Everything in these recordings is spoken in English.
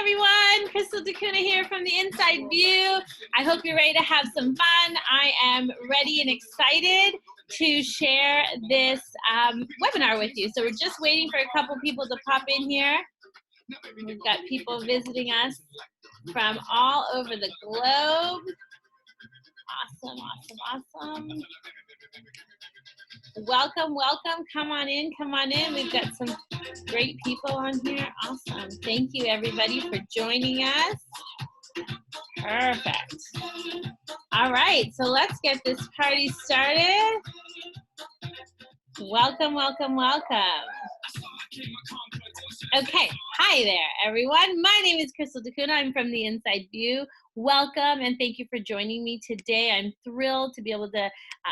everyone. Crystal Dacuna here from the Inside View. I hope you're ready to have some fun. I am ready and excited to share this webinar with you. So we're just waiting for a couple people to pop in here. We've got people visiting us from all over the globe. Awesome, awesome, awesome. Welcome, welcome. Come on in, come on in. We've got some great people on here. Awesome. Thank you, everybody, for joining us. Perfect. All right, so let's get this party started. Welcome, welcome, welcome. Okay, hi there, everyone. My name is Crystal Dacuna. I'm from the Inside View. Welcome, and thank you for joining me today. I'm thrilled to be able to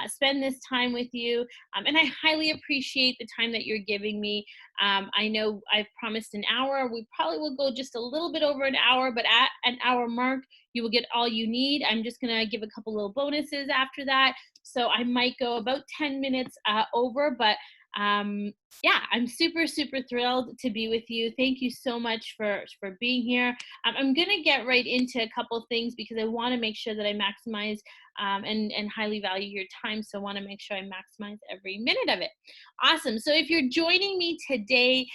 spend this time with you, and I highly appreciate the time that you're giving me. I know I've promised an hour. We probably will go just a little bit over an hour, but at an hour mark, you will get all you need. I'm just gonna give a couple little bonuses after that, so I might go about 10 minutes over, but yeah, I'm super thrilled to be with you. Thank you so much for being here. I'm gonna get right into a couple things because I want to make sure that I maximize and highly value your time, so I want to make sure I maximize every minute of it. Awesome. So if you're joining me today,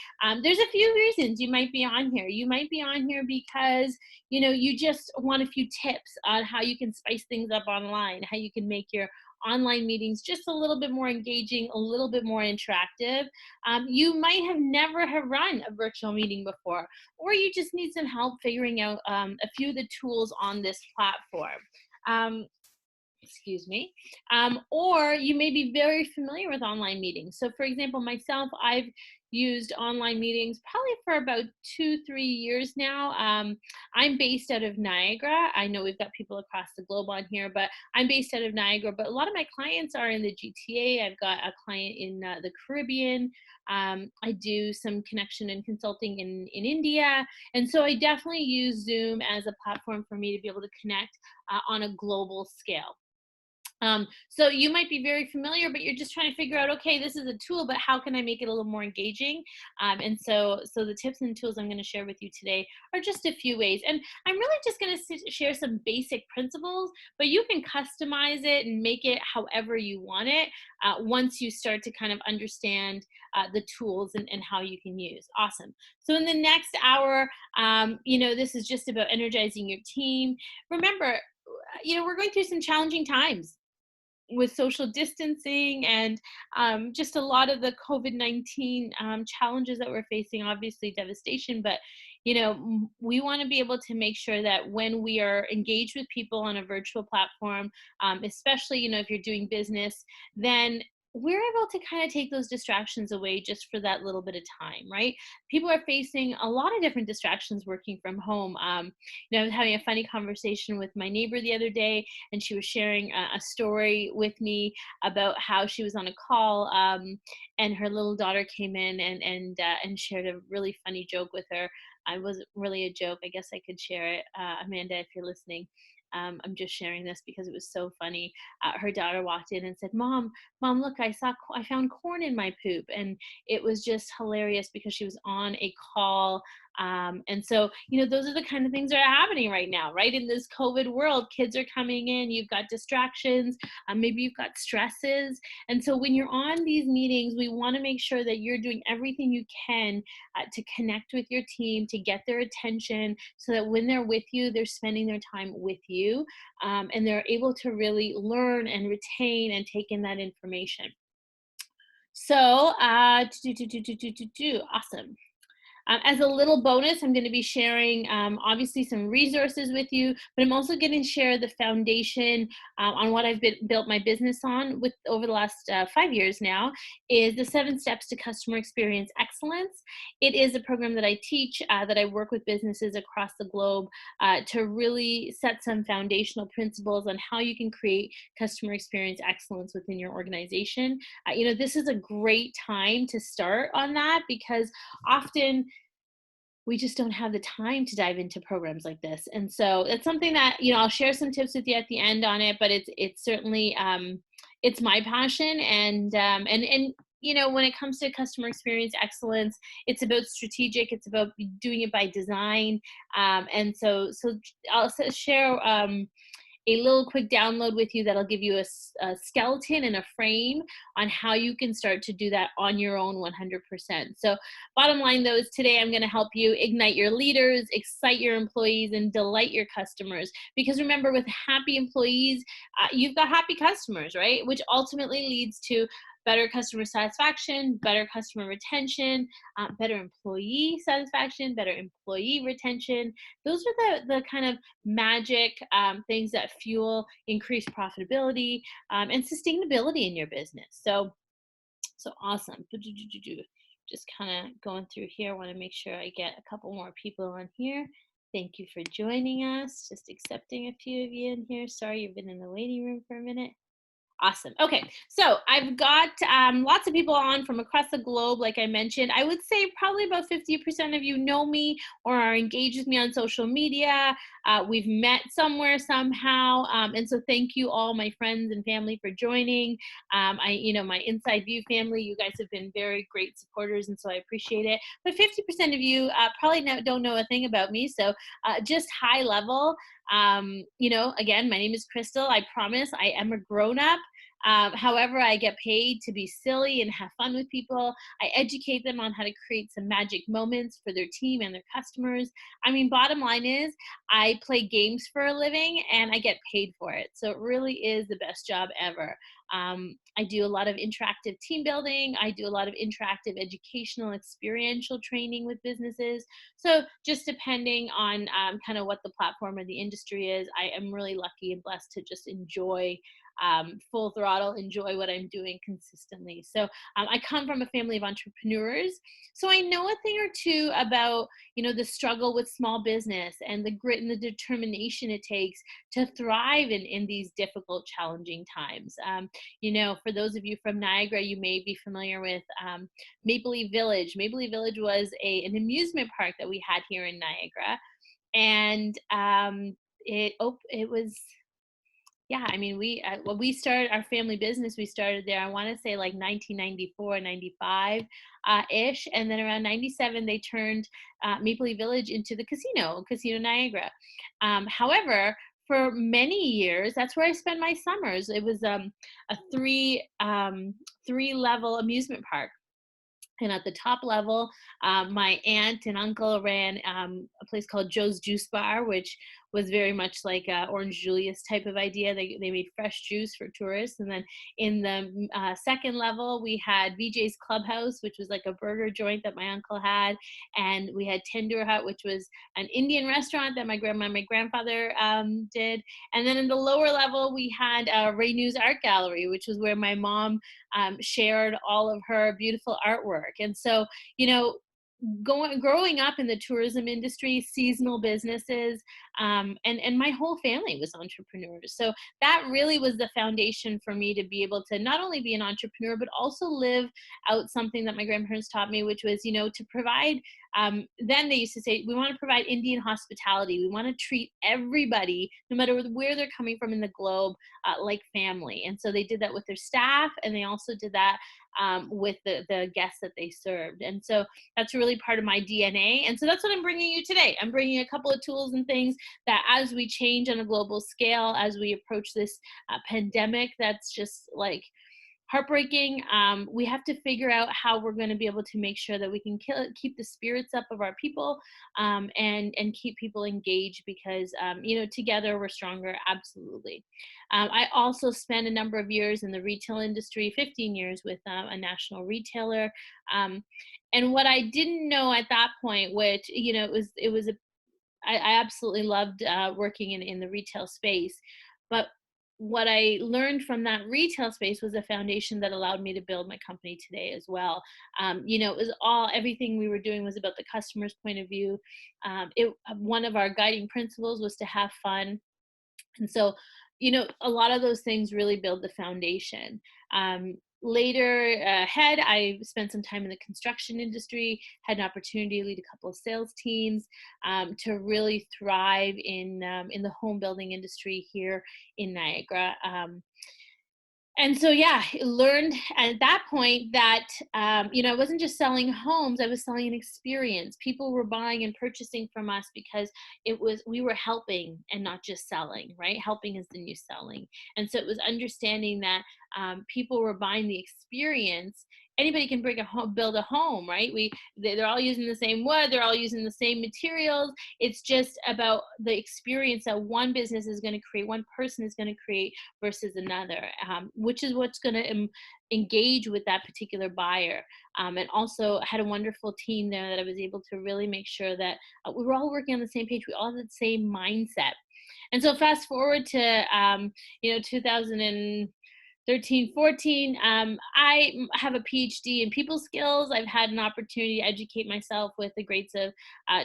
there's a few reasons you might be on here. You might be on here because you just want a few tips on how you can spice things up online, how you can make your online meetings just a little bit more engaging, a little bit more interactive. You might have never have run a virtual meeting before, or you just need some help figuring out a few of the tools on this platform. Excuse me. Or you may be very familiar with online meetings. So for example, myself, I've used online meetings probably for about 2-3 years now. I'm based out of Niagara. I know we've got people across the globe on here, but I'm based out of Niagara, but a lot of my clients are in the GTA. I've got a client in the Caribbean. I do some connection and consulting in India. And so I definitely use Zoom as a platform for me to be able to connect on a global scale. So you might be very familiar, but you're just trying to figure out, okay, this is a tool, but how can I make it a little more engaging? And so the tips and tools I'm going to share with you today are just a few ways. And I'm really just going to share some basic principles, but you can customize it and make it however you want it once you start to kind of understand the tools and how you can use. Awesome. So in the next hour, this is just about energizing your team. Remember, we're going through some challenging times with social distancing and just a lot of the COVID-19 challenges that we're facing, obviously devastation, but we want to be able to make sure that when we are engaged with people on a virtual platform, especially, if you're doing business, then we're able to kind of take those distractions away just for that little bit of time, right? People are facing a lot of different distractions working from home. I was having a funny conversation with my neighbor the other day, and she was sharing a story with me about how she was on a call, and her little daughter came in and shared a really funny joke with her. It wasn't really a joke. I guess I could share it. Amanda, if you're listening. I'm just sharing this because it was so funny. Her daughter walked in and said, Mom, look, I found corn in my poop. And it was just hilarious because she was on a call. And so, those are the kind of things that are happening right now, right? In this COVID world, kids are coming in, you've got distractions, maybe you've got stresses. And so when you're on these meetings, we want to make sure that you're doing everything you can to connect with your team, to get their attention, so that when they're with you, they're spending their time with you, and they're able to really learn and retain and take in that information. So, awesome. As a little bonus, I'm going to be sharing obviously some resources with you, but I'm also going to share the foundation on what I've built my business on with over the last 5 years now, is the 7 steps to customer experience excellence. It is a program that I teach, that I work with businesses across the globe to really set some foundational principles on how you can create customer experience excellence within your organization. This is a great time to start on that because often we just don't have the time to dive into programs like this. And so it's something that, I'll share some tips with you at the end on it, but it's certainly, it's my passion. And when it comes to customer experience excellence, it's about strategic, it's about doing it by design. And so I'll share a little quick download with you that'll give you a skeleton and a frame on how you can start to do that on your own 100%. So bottom line though is today I'm going to help you ignite your leaders, excite your employees, and delight your customers. Because remember, with happy employees, you've got happy customers, right? Which ultimately leads to better customer satisfaction, better customer retention, better employee satisfaction, better employee retention. Those are the kind of magic things that fuel increased profitability and sustainability in your business. So awesome. Just kind of going through here. I want to make sure I get a couple more people on here. Thank you for joining us. Just accepting a few of you in here. Sorry, you've been in the waiting room for a minute. Awesome. Okay, so I've got lots of people on from across the globe, like I mentioned. I would say probably about 50% of you know me or are engaged with me on social media. We've met somewhere somehow, and so thank you all, my friends and family, for joining. My Inside View family, you guys have been very great supporters, and so I appreciate it. But 50% of you probably don't know a thing about me, so just high level. Again, my name is Crystal. I promise I am a grown-up. However, I get paid to be silly and have fun with people. I educate them on how to create some magic moments for their team and their customers. I mean, bottom line is I play games for a living and I get paid for it. So it really is the best job ever. I do a lot of interactive team building. I do a lot of interactive educational experiential training with businesses. So just depending on kind of what the platform or the industry is, I am really lucky and blessed to just enjoy full throttle, enjoy what I'm doing consistently. So I come from a family of entrepreneurs, so I know a thing or two about the struggle with small business and the grit and the determination it takes to thrive in these difficult, challenging times. For those of you from Niagara, you may be familiar with Maple Leaf Village. Maple Leaf Village was an amusement park that we had here in Niagara, and it was, yeah, I mean, when we started our family business, we started there, I want to say like 1994, 95 ish. And then around 97, they turned Maple Leaf Village into the Casino Niagara. However, for many years, that's where I spent my summers. It was a three level amusement park. And at the top level, my aunt and uncle ran a place called Joe's Juice Bar, which was very much like Orange Julius type of idea. They made fresh juice for tourists. And then in the second level, we had VJ's Clubhouse, which was like a burger joint that my uncle had. And we had Tandoor Hut, which was an Indian restaurant that my grandma and my grandfather did. And then in the lower level, we had Ray News Art Gallery, which was where my mom shared all of her beautiful artwork. And so, growing up in the tourism industry, seasonal businesses, and my whole family was entrepreneurs. So that really was the foundation for me to be able to not only be an entrepreneur, but also live out something that my grandparents taught me, which was, to provide, then they used to say, we want to provide Indian hospitality. We want to treat everybody, no matter where they're coming from in the globe, like family. And so they did that with their staff, and they also did that with the guests that they served. And so that's really part of my DNA. And so that's what I'm bringing you today. I'm bringing a couple of tools and things that, as we change on a global scale, as we approach this pandemic that's just like heartbreaking, we have to figure out how we're going to be able to make sure that we can keep the spirits up of our people, and keep people engaged, because together we're stronger. Absolutely. I also spent a number of years in the retail industry, 15 years with a national retailer, and what I didn't know at that point, which I absolutely loved working in the retail space, but what I learned from that retail space was a foundation that allowed me to build my company today as well. It was everything we were doing was about the customer's point of view. One of our guiding principles was to have fun. And so, a lot of those things really build the foundation. Later ahead, I spent some time in the construction industry, had an opportunity to lead a couple of sales teams, to really thrive in the home building industry here in Niagara. And so, yeah, learned at that point that, I wasn't just selling homes, I was selling an experience. People were buying and purchasing from us because we were helping and not just selling, right? Helping is the new selling. And so it was understanding that people were buying the experience. Anybody can bring a home, build a home, right? They're all using the same wood, they're all using the same materials. It's just about the experience that one business is going to create, one person is going to create versus another, which is what's going to engage with that particular buyer. And also had a wonderful team there that I was able to really make sure that we were all working on the same page. We all had the same mindset. And so fast forward to 2013, 14. I have a PhD in people skills. I've had an opportunity to educate myself with the greats of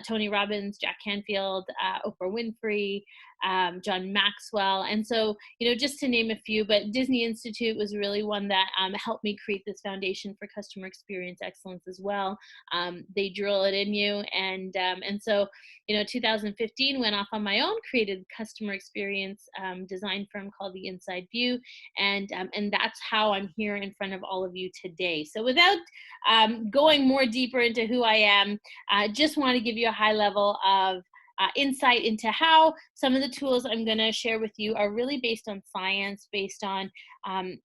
Tony Robbins, Jack Canfield, Oprah Winfrey, John Maxwell. And so, just to name a few, but Disney Institute was really one that helped me create this foundation for customer experience excellence as well. They drill it in you. And so, 2015 went off on my own, created customer experience design firm called The Inside View. And that's how I'm here in front of all of you today. So without going more deeper into who I am, I just want to give you a high level of insight into how some of the tools I'm going to share with you are really based on science, based on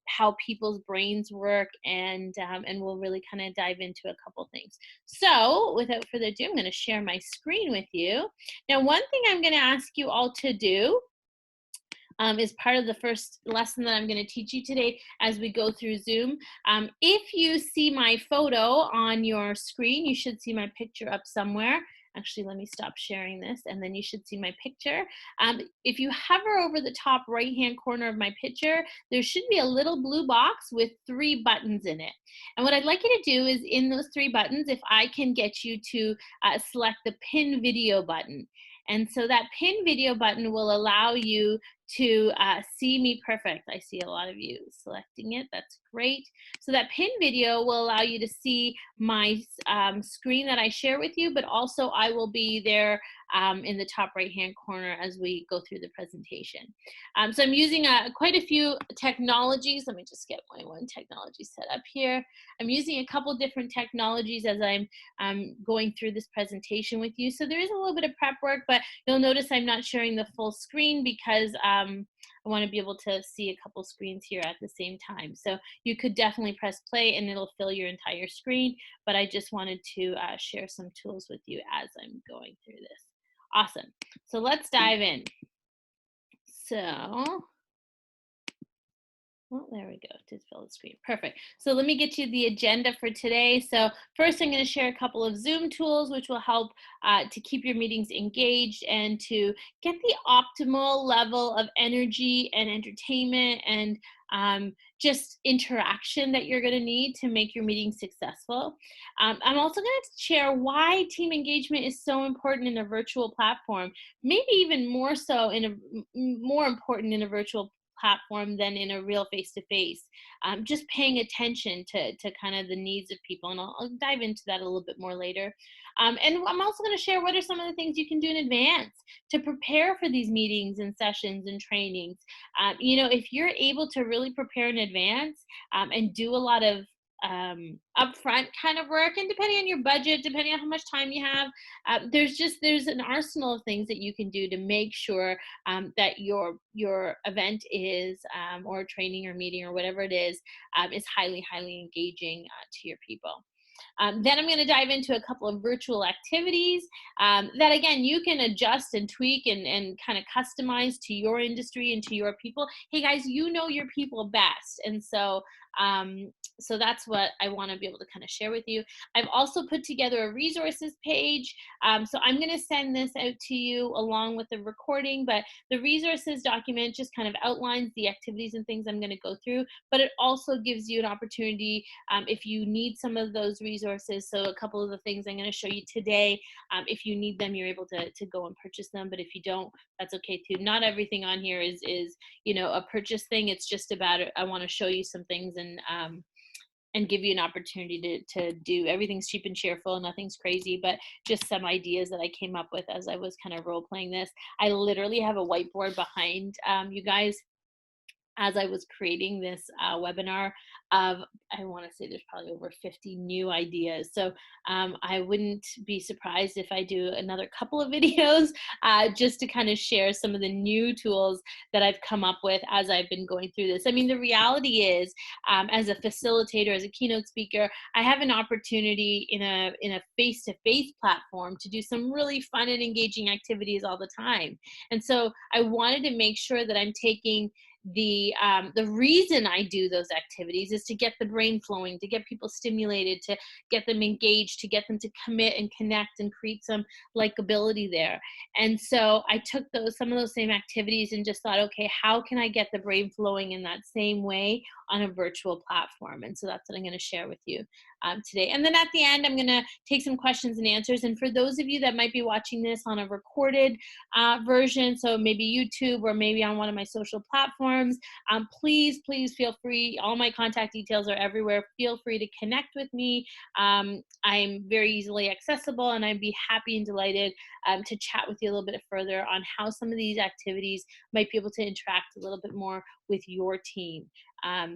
how people's brains work, and we'll really kind of dive into a couple things. So without further ado, I'm going to share my screen with you. Now, one thing I'm going to ask you all to do is part of the first lesson that I'm going to teach you today as we go through Zoom. If you see my photo on your screen, you should see my picture up somewhere. Actually, let me stop sharing this, and then you should see my picture. If you hover over the top right-hand corner of my picture, there should be a little blue box with 3 buttons in it. And what I'd like you to do is, in those 3 buttons, if I can get you to select the pin video button. And so that pin video button will allow you to see me perfect. I see a lot of you selecting it. That's great. So that pin video will allow you to see my screen that I share with you, but also I will be there in the top right-hand corner as we go through the presentation. So I'm using quite a few technologies. Let me just get my one technology set up here. I'm using a couple different technologies as I'm going through this presentation with you. So there is a little bit of prep work, but you'll notice I'm not sharing the full screen because I want to be able to see a couple screens here at the same time. So you could definitely press play and it'll fill your entire screen, but I just wanted to share some tools with you as I'm going through this. Awesome. So let's dive in. So, well, there we go, to fill the screen. Perfect. So let me get you the agenda for today. So first, I'm going to share a couple of Zoom tools, which will help to keep your meetings engaged and to get the optimal level of energy and entertainment and just interaction that you're going to need to make your meeting successful. I'm also going to share why team engagement is so important in a virtual platform, maybe even more so more important in a virtual platform than in a real face-to-face. Just paying attention to kind of the needs of people, and I'll dive into that a little bit more later. And I'm also going to share what are some of the things you can do in advance to prepare for these meetings and sessions and trainings. If you're able to really prepare in advance and do a lot of upfront kind of work, and depending on your budget, depending on how much time you have, there's an arsenal of things that you can do to make sure that your event is or training or meeting or whatever it is highly engaging to your people. Then I'm going to dive into a couple of virtual activities that, again, you can adjust and tweak and kind of customize to your industry and to your people. Hey, guys, you know your people best. And so that's what I want to be able to kind of share with you. I've also put together a resources page. So I'm going to send this out to you along with the recording, but the resources document just kind of outlines the activities and things I'm going to go through, but it also gives you an opportunity if you need some of those resources. So a couple of the things I'm going to show you today, if you need them, you're able to go and purchase them, but if you don't, that's okay too. Not everything on here is a purchase thing. It's just about it. I want to show you some things and give you an opportunity to do. Everything's cheap and cheerful, nothing's crazy, but just some ideas that I came up with as I was kind of role playing this. I literally have a whiteboard behind you guys. as I was creating this webinar of, I want to say there's probably over 50 new ideas. So I wouldn't be surprised if I do another couple of videos just to kind of share some of the new tools that I've come up with as I've been going through this. I mean, the reality is, as a facilitator, as a keynote speaker, I have an opportunity in a face-to-face platform to do some really fun and engaging activities all the time. And so I wanted to make sure that I'm taking the reason I do those activities is to get the brain flowing, to get people stimulated, to get them engaged, to get them to commit and connect and create some likability there. And so I took some of those same activities and just thought, okay, how can I get the brain flowing in that same way on a virtual platform? And so that's what I'm going to share with you today. And then at the end, I'm going to take some questions and answers. And for those of you that might be watching this on a recorded version, so maybe YouTube or maybe on one of my social platforms, please feel free. All my contact details are everywhere. Feel free to connect with me. I'm very easily accessible, and I'd be happy and delighted to chat with you a little bit further on how some of these activities might be able to interact a little bit more with your team.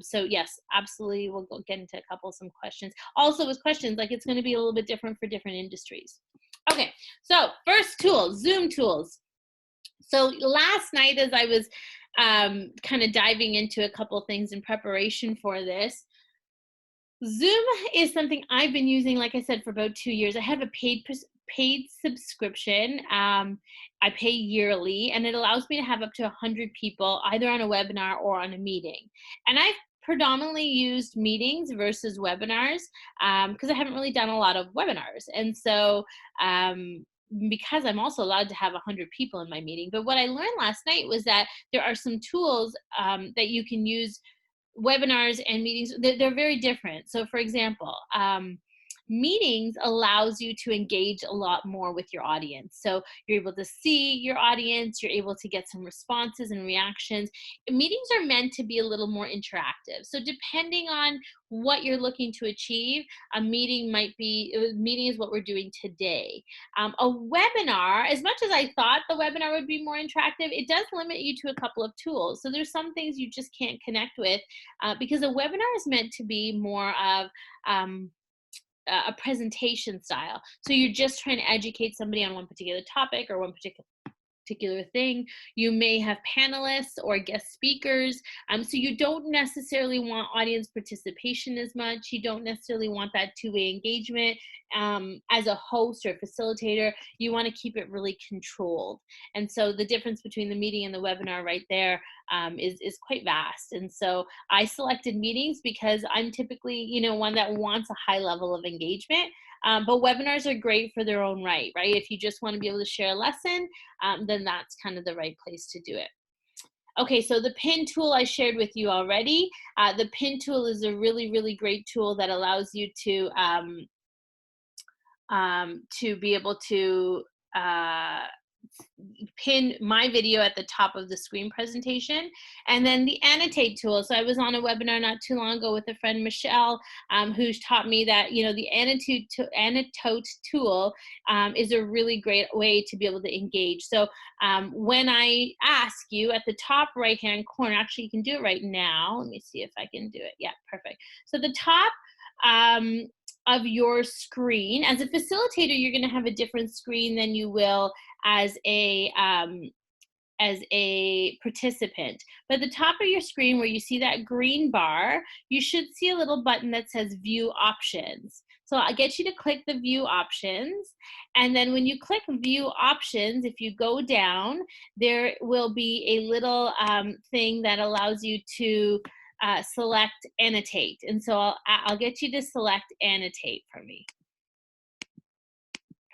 So yes, absolutely, we'll get into some questions. Also with questions, like it's going to be a little bit different for different industries. Okay, so first tool, Zoom tools. So last night, as I was kind of diving into a couple of things in preparation for this, Zoom is something I've been using, like I said, for about 2 years. I have a paid subscription. I pay yearly, and it allows me to have up to 100 people either on a webinar or on a meeting. And I've predominantly used meetings versus webinars because I haven't really done a lot of webinars. And so because I'm also allowed to have 100 people in my meeting. But what I learned last night was that there are some tools that you can use. Webinars and meetings, they're very different. So for example, meetings allows you to engage a lot more with your audience. So you're able to see your audience, you're able to get some responses and reactions. Meetings are meant to be a little more interactive. So depending on what you're looking to achieve, a meeting is what we're doing today. A webinar, as much as I thought the webinar would be more interactive, it does limit you to a couple of tools. So there's some things you just can't connect with because a webinar is meant to be more of a presentation style. So you're just trying to educate somebody on one particular topic or one particular thing. You may have panelists or guest speakers. So you don't necessarily want audience participation as much. You don't necessarily want that two-way engagement. As a host or facilitator, you want to keep it really controlled. And so the difference between the meeting and the webinar right there is quite vast. And so I selected meetings because I'm typically, one that wants a high level of engagement. But webinars are great for their own right? If you just want to be able to share a lesson, then that's kind of the right place to do it. Okay, so the pin tool I shared with you already. The pin tool is a really, really great tool that allows you to be able to pin my video at the top of the screen presentation. And then the annotate tool. So I was on a webinar not too long ago with a friend, Michelle, who's taught me that, the annotate tool is a really great way to be able to engage. So when I ask you at the top right-hand corner, actually you can do it right now. Let me see if I can do it. Yeah, perfect. So the top of your screen, as a facilitator, you're going to have a different screen than you will as a participant. But at the top of your screen where you see that green bar, you should see a little button that says View Options. So I'll get you to click the View Options. And then when you click View Options, if you go down, there will be a little thing that allows you to select Annotate. And so I'll get you to select Annotate for me.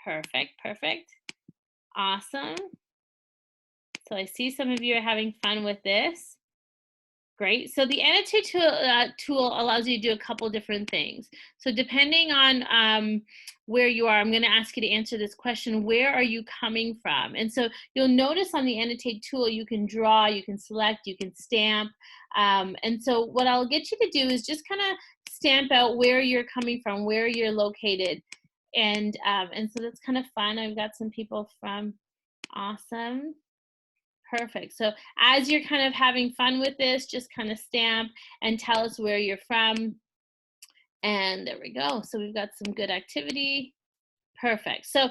Perfect. Awesome. So I see some of you are having fun with this. Great. So the annotate tool allows you to do a couple different things. So depending on where you are, I'm going to ask you to answer this question. Where are you coming from? And so you'll notice on the annotate tool, you can draw, you can select, you can stamp. And so what I'll get you to do is just kind of stamp out where you're coming from, where you're located. And so that's kind of fun. I've got some people from, awesome. Perfect. So as you're kind of having fun with this, just kind of stamp and tell us where you're from. And there we go. So we've got some good activity. Perfect. So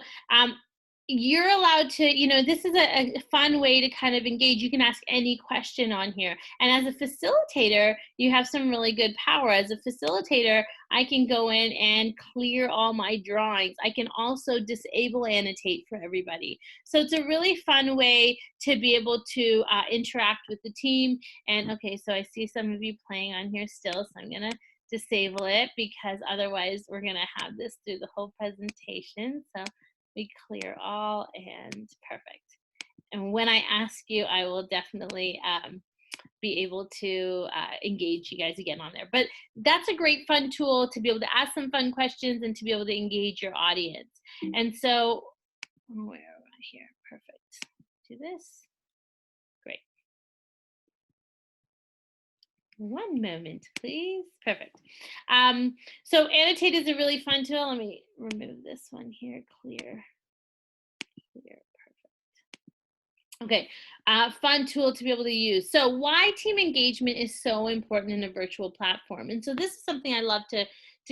you're allowed to, this is a fun way to kind of engage. You can ask any question on here. And as a facilitator, you have some really good power. As a facilitator, I can go in and clear all my drawings. I can also disable annotate for everybody. So it's a really fun way to be able to interact with the team. And okay, so I see some of you playing on here still, so I'm gonna disable it because otherwise we're gonna have this through the whole presentation. So we clear all and perfect. And when I ask you, I will definitely be able to engage you guys again on there. But that's a great fun tool to be able to ask some fun questions and to be able to engage your audience. And so, where am I here? Perfect. Do this. Great. One moment, please. Perfect. So annotate is a really fun tool. Let me remove this one here. Clear. Okay, fun tool to be able to use. So why team engagement is so important in a virtual platform. And so this is something I love to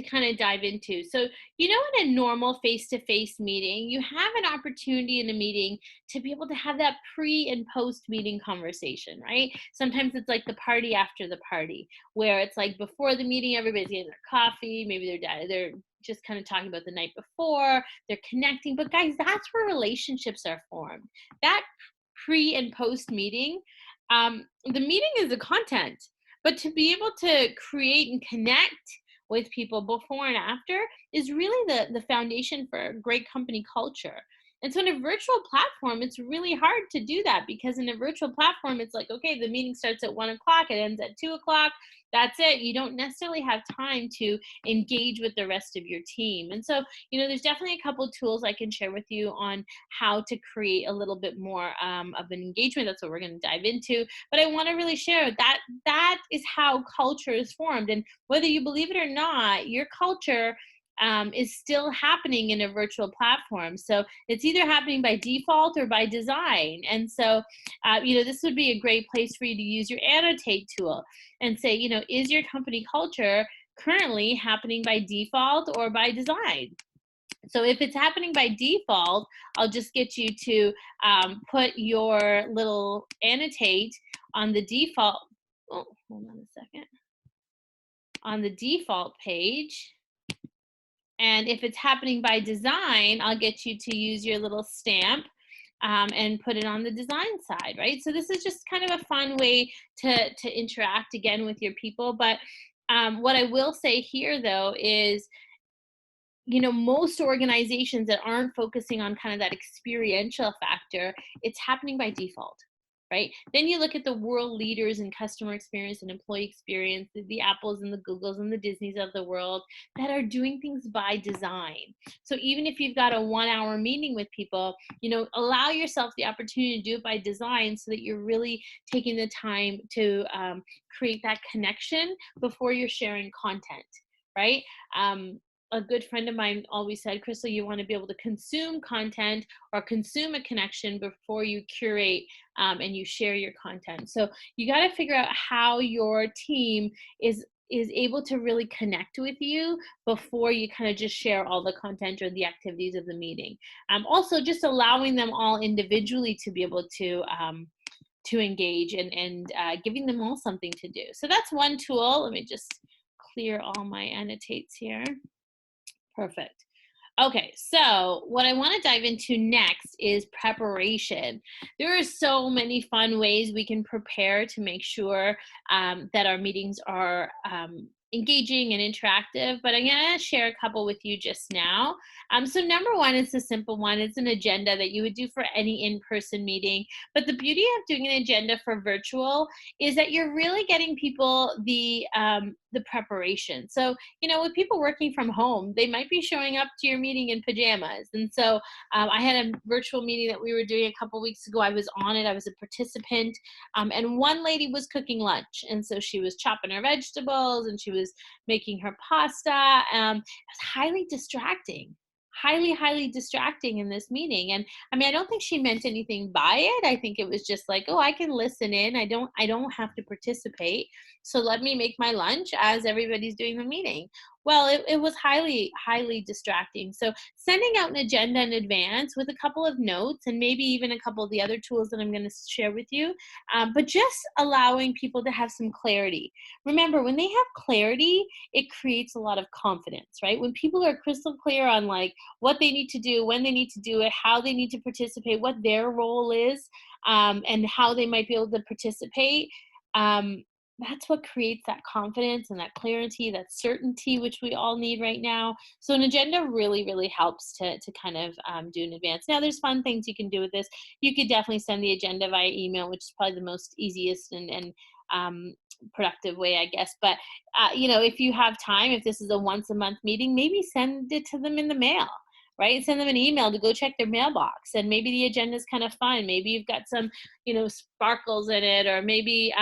kind of dive into. So, in a normal face-to-face meeting, you have an opportunity in a meeting to be able to have that pre and post meeting conversation, right? Sometimes it's like the party after the party, where it's like before the meeting, everybody's getting their coffee, maybe they're just kind of talking about the night before, they're connecting. But guys, that's where relationships are formed. That pre and post meeting, the meeting is the content, but to be able to create and connect with people before and after is really the foundation for great company culture. And so in a virtual platform, it's really hard to do that because in a virtual platform, it's like, okay, the meeting starts at 1 o'clock, it ends at 2 o'clock. That's it. You don't necessarily have time to engage with the rest of your team. And so, there's definitely a couple tools I can share with you on how to create a little bit more of an engagement. That's what we're going to dive into. But I want to really share that is how culture is formed. And whether you believe it or not, your culture is still happening in a virtual platform. So it's either happening by default or by design. And so, this would be a great place for you to use your annotate tool and say, is your company culture currently happening by default or by design? So if it's happening by default, I'll just get you to put your little annotate on the default. Oh, hold on a second. On the default page. And if it's happening by design, I'll get you to use your little stamp and put it on the design side, right? So this is just kind of a fun way to interact again with your people. But what I will say here, though, is most organizations that aren't focusing on kind of that experiential factor, it's happening by default, right? Then you look at the world leaders in customer experience and employee experience, the Apples and the Googles and the Disneys of the world that are doing things by design. So even if you've got a 1-hour meeting with people, allow yourself the opportunity to do it by design so that you're really taking the time to create that connection before you're sharing content, right? A good friend of mine always said, Crystal, you want to be able to consume content or consume a connection before you curate and you share your content. So you got to figure out how your team is able to really connect with you before you kind of just share all the content or the activities of the meeting. Also, just allowing them all individually to be able to engage and giving them all something to do. So that's one tool. Let me just clear all my annotates here. Perfect. Okay, so what I want to dive into next is preparation. There are so many fun ways we can prepare to make sure that our meetings are engaging and interactive, but I'm going to share a couple with you just now. So number one is a simple one. It's an agenda that you would do for any in-person meeting. But the beauty of doing an agenda for virtual is that you're really getting people the preparation. So, with people working from home, they might be showing up to your meeting in pajamas. And so I had a virtual meeting that we were doing a couple weeks ago. I was on it. I was a participant. And one lady was cooking lunch. And so she was chopping her vegetables and she was making her pasta. It was highly distracting. highly distracting in this meeting. And I mean, I don't think she meant anything by it. I think it was just like, oh, I can listen in. I don't have to participate. So let me make my lunch as everybody's doing the meeting. Well, it was highly distracting. So sending out an agenda in advance with a couple of notes and maybe even a couple of the other tools that I'm going to share with you, but just allowing people to have some clarity. Remember, when they have clarity, it creates a lot of confidence, right? When people are crystal clear on like what they need to do, when they need to do it, how they need to participate, what their role is, and how they might be able to participate. Um, that's what creates that confidence and that clarity, that certainty, which we all need right now. So an agenda really helps to kind of do in advance. Now, there's fun things you can do with this. You could definitely send the agenda via email, which is probably the most easiest and productive way, I guess. But if you have time, if this is a once a month meeting, maybe send it to them in the mail, right? Send them an email to go check their mailbox. And maybe the agenda is kind of fun. Maybe you've got some, sparkles in it, or maybe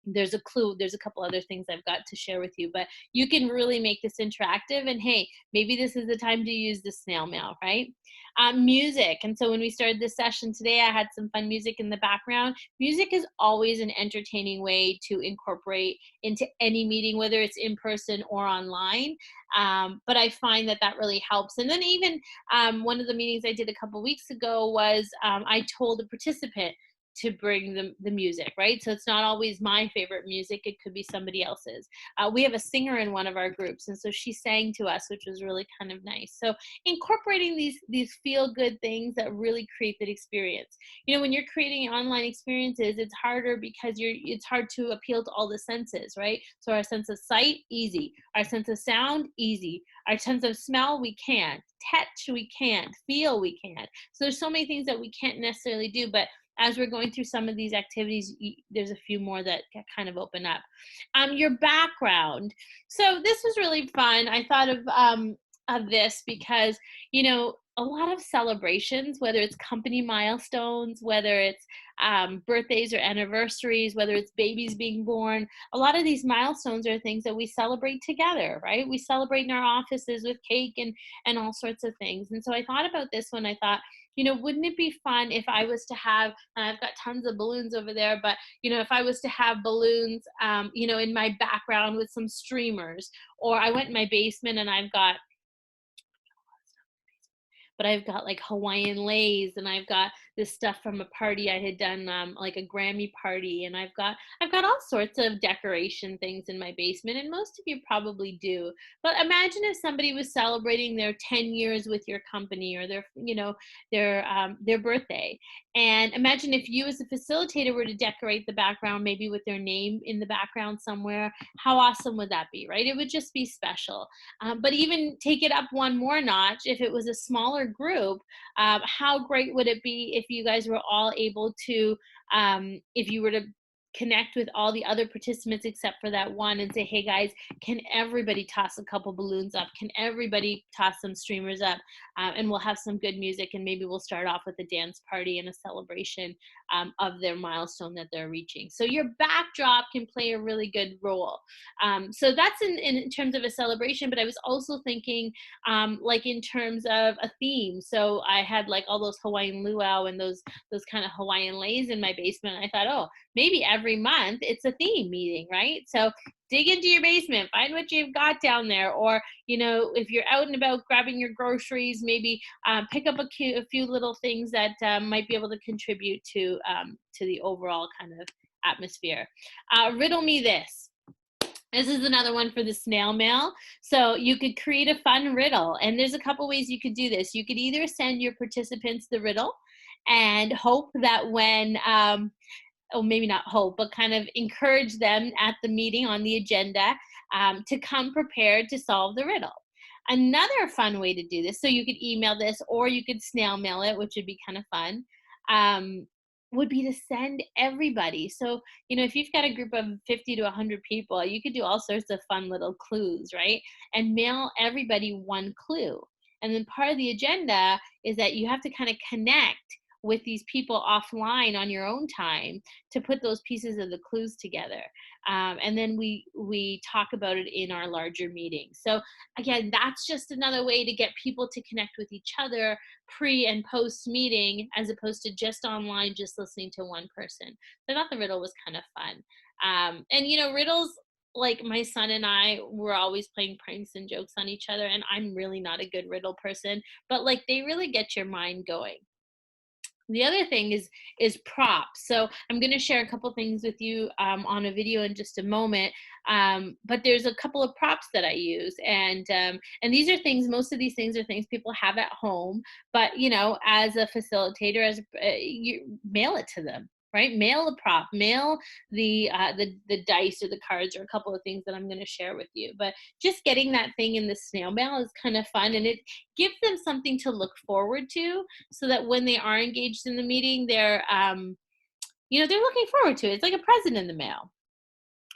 there's a clue. There's a couple other things I've got to share with you, but you can really make this interactive. And hey, maybe this is the time to use the snail mail, right? Music. And so when we started this session today, I had some fun music in the background. Music is always an entertaining way to incorporate into any meeting, whether it's in person or online. But I find that really helps. And then even one of the meetings I did a couple weeks ago was I told a participant to bring the music, right? So it's not always my favorite music. It could be somebody else's. We have a singer in one of our groups, and so she sang to us, which was really kind of nice. So incorporating these feel good things that really create that experience. When you're creating online experiences, it's harder because it's hard to appeal to all the senses, right? So our sense of sight, easy. Our sense of sound, easy. Our sense of smell, we can't. Touch, we can't. Feel, we can't. So there's so many things that we can't necessarily do, but as we're going through some of these activities, there's a few more that kind of open up. Your background. So this was really fun. I thought of this because, a lot of celebrations, whether it's company milestones, whether it's birthdays or anniversaries, whether it's babies being born, a lot of these milestones are things that we celebrate together, right? We celebrate in our offices with cake and all sorts of things. And so I thought about this when I thought, wouldn't it be fun if I was to have, and I've got tons of balloons over there, but, if I was to have balloons, in my background with some streamers, or I went in my basement and I've got like Hawaiian leis, and I've got this stuff from a party I had done, like a Grammy party, and I've got all sorts of decoration things in my basement, and most of you probably do. But imagine if somebody was celebrating their 10 years with your company, or their birthday, and imagine if you as a facilitator were to decorate the background, maybe with their name in the background somewhere. How awesome would that be, right? It would just be special. But even take it up one more notch, if it was a smaller group, how great would it be if you guys were all able to, if you were to connect with all the other participants except for that one and say, hey guys, can everybody toss a couple balloons up? Can everybody toss some streamers up? And we'll have some good music, and maybe we'll start off with a dance party and a celebration of their milestone that they're reaching. So your backdrop can play a really good role. So that's in terms of a celebration, but I was also thinking like in terms of a theme. So I had like all those Hawaiian luau and those kind of Hawaiian leis in my basement. I thought, oh, maybe every month it's a theme meeting, right? So dig into your basement, find what you've got down there, or if you're out and about grabbing your groceries, maybe pick up a few little things that might be able to contribute to the overall kind of atmosphere. Riddle me this. This is another one for the snail mail. So you could create a fun riddle, and there's a couple ways you could do this. You could either send your participants the riddle and hope that when or maybe not hope, but kind of encourage them at the meeting on the agenda to come prepared to solve the riddle. Another fun way to do this, so you could email this or you could snail mail it, which would be kind of fun, would be to send everybody. So, if you've got a group of 50 to 100 people, you could do all sorts of fun little clues, right? And mail everybody one clue. And then part of the agenda is that you have to kind of connect with these people offline on your own time to put those pieces of the clues together. And then we talk about it in our larger meeting. So again, that's just another way to get people to connect with each other pre and post meeting, as opposed to just online, just listening to one person. So I thought the riddle was kind of fun. And riddles, like my son and I were always playing pranks and jokes on each other, and I'm really not a good riddle person, but like they really get your mind going. The other thing is props. So I'm going to share a couple things with you on a video in just a moment. But there's a couple of props that I use, and these are things. Most of these things are things people have at home. But as a facilitator, you mail it to them. Right, mail a prop, mail the dice or the cards or a couple of things that I'm going to share with you. But just getting that thing in the snail mail is kind of fun, and it gives them something to look forward to, so that when they are engaged in the meeting, they're they're looking forward to it. It's like a present in the mail.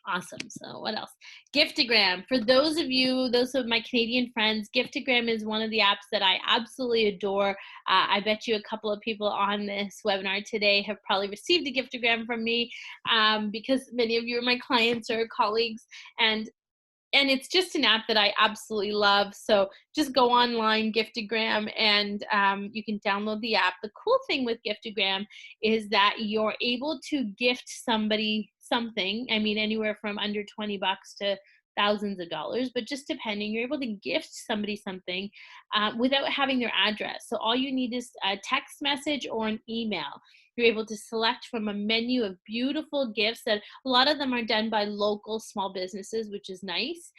Awesome. So what else? Giftagram. For those of my Canadian friends, Giftagram is one of the apps that I absolutely adore. I bet you a couple of people on this webinar today have probably received a Giftagram from me, because many of you are my clients or colleagues, and it's just an app that I absolutely love. So just go online, Giftagram, and you can download the app. The cool thing with Giftagram is that you're able to gift somebody something. I mean, anywhere from under $20 to thousands of dollars, but just depending, you're able to gift somebody something without having their address. So all you need is a text message or an email. You're able to select from a menu of beautiful gifts that a lot of them are done by local small businesses, which is nice.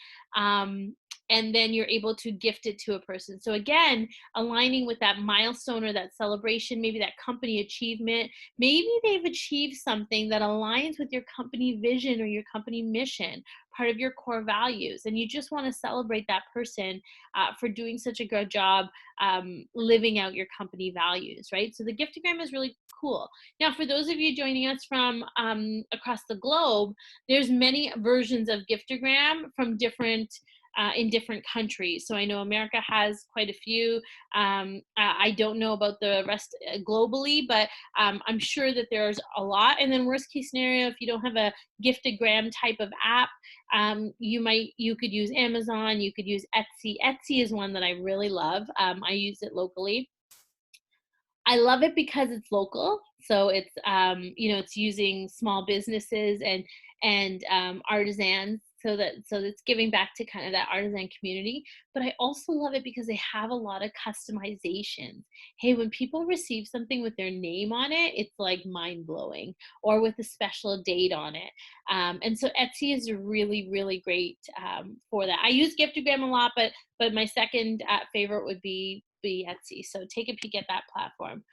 And then you're able to gift it to a person. So again, aligning with that milestone or that celebration, maybe that company achievement, maybe they've achieved something that aligns with your company vision or your company mission, part of your core values, and you just want to celebrate that person for doing such a good job living out your company values, right? So the Giftagram is really cool. Now, for those of you joining us from across the globe, there's many versions of Giftagram from in different countries. So I know America has quite a few. I don't know about the rest globally, but I'm sure that there's a lot. And then worst case scenario, if you don't have a Giftagram type of app, you could use Amazon, you could use Etsy. Etsy is one that I really love. I use it locally. I love it because it's local. So it's it's using small businesses and artisans, so it's giving back to kind of that artisan community. But I also love it because they have a lot of customizations. Hey, when people receive something with their name on it, it's like mind blowing, or with a special date on it. And so Etsy is really, really great for that. I use Giftagram a lot, but my second favorite would be Etsy. So take a peek at that platform.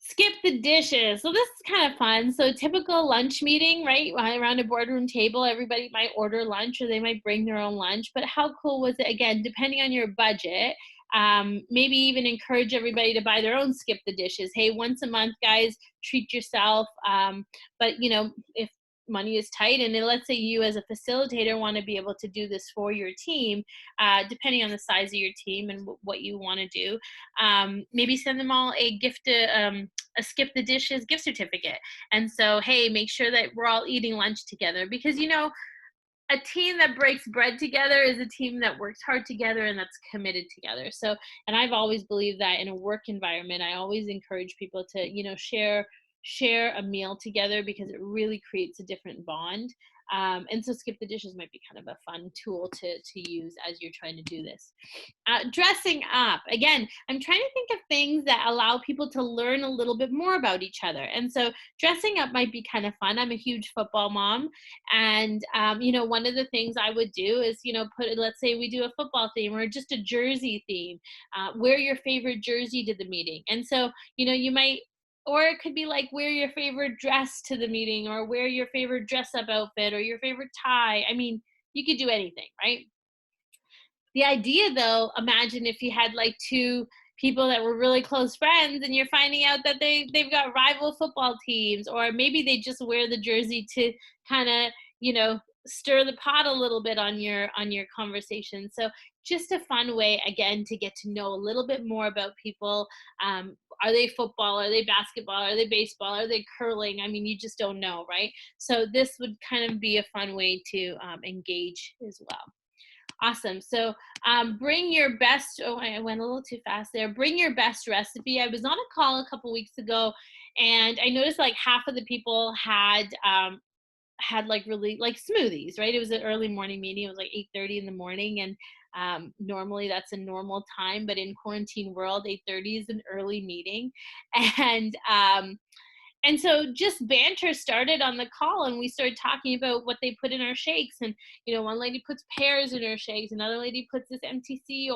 Skip the dishes. So this is kind of fun. So typical lunch meeting, right? Around a boardroom table, everybody might order lunch or they might bring their own lunch. But how cool was it? Again, depending on your budget, maybe even encourage everybody to buy their own skip the dishes. Hey, once a month, guys, treat yourself. But if money is tight, and then let's say you as a facilitator want to be able to do this for your team, depending on the size of your team and what you want to do, maybe send them all a a skip the dishes gift certificate. And so, hey, make sure that we're all eating lunch together, because a team that breaks bread together is a team that works hard together and that's committed together. So, and I've always believed that in a work environment, I always encourage people to, share a meal together, because it really creates a different bond. And so skip the dishes might be kind of a fun tool to use as you're trying to do this. Dressing up. Again, I'm trying to think of things that allow people to learn a little bit more about each other. And so dressing up might be kind of fun. I'm a huge football mom. And, one of the things I would do is, let's say we do a football theme or just a jersey theme. Wear your favorite jersey to the meeting. And so, you might, or it could be like wear your favorite dress to the meeting, or wear your favorite dress up outfit, or your favorite tie. I mean, you could do anything, right? The idea though, imagine if you had like two people that were really close friends and you're finding out that they've got rival football teams, or maybe they just wear the jersey to kind of, stir the pot a little bit on your conversation. So just a fun way, again, to get to know a little bit more about people, are they football? Are they basketball? Are they baseball? Are they curling? I mean, you just don't know, right? So this would kind of be a fun way to engage as well. Awesome. So bring your best, oh, I went a little too fast there. Bring your best recipe. I was on a call a couple weeks ago, and I noticed like half of the people had like really like smoothies, right? It was an early morning meeting. It was like 8:30 in the morning. And normally that's a normal time, but in quarantine world, 8:30 is an early meeting. And and so just banter started on the call, and we started talking about what they put in our shakes. And, you know, one lady puts pears in her shakes, another lady puts this MCT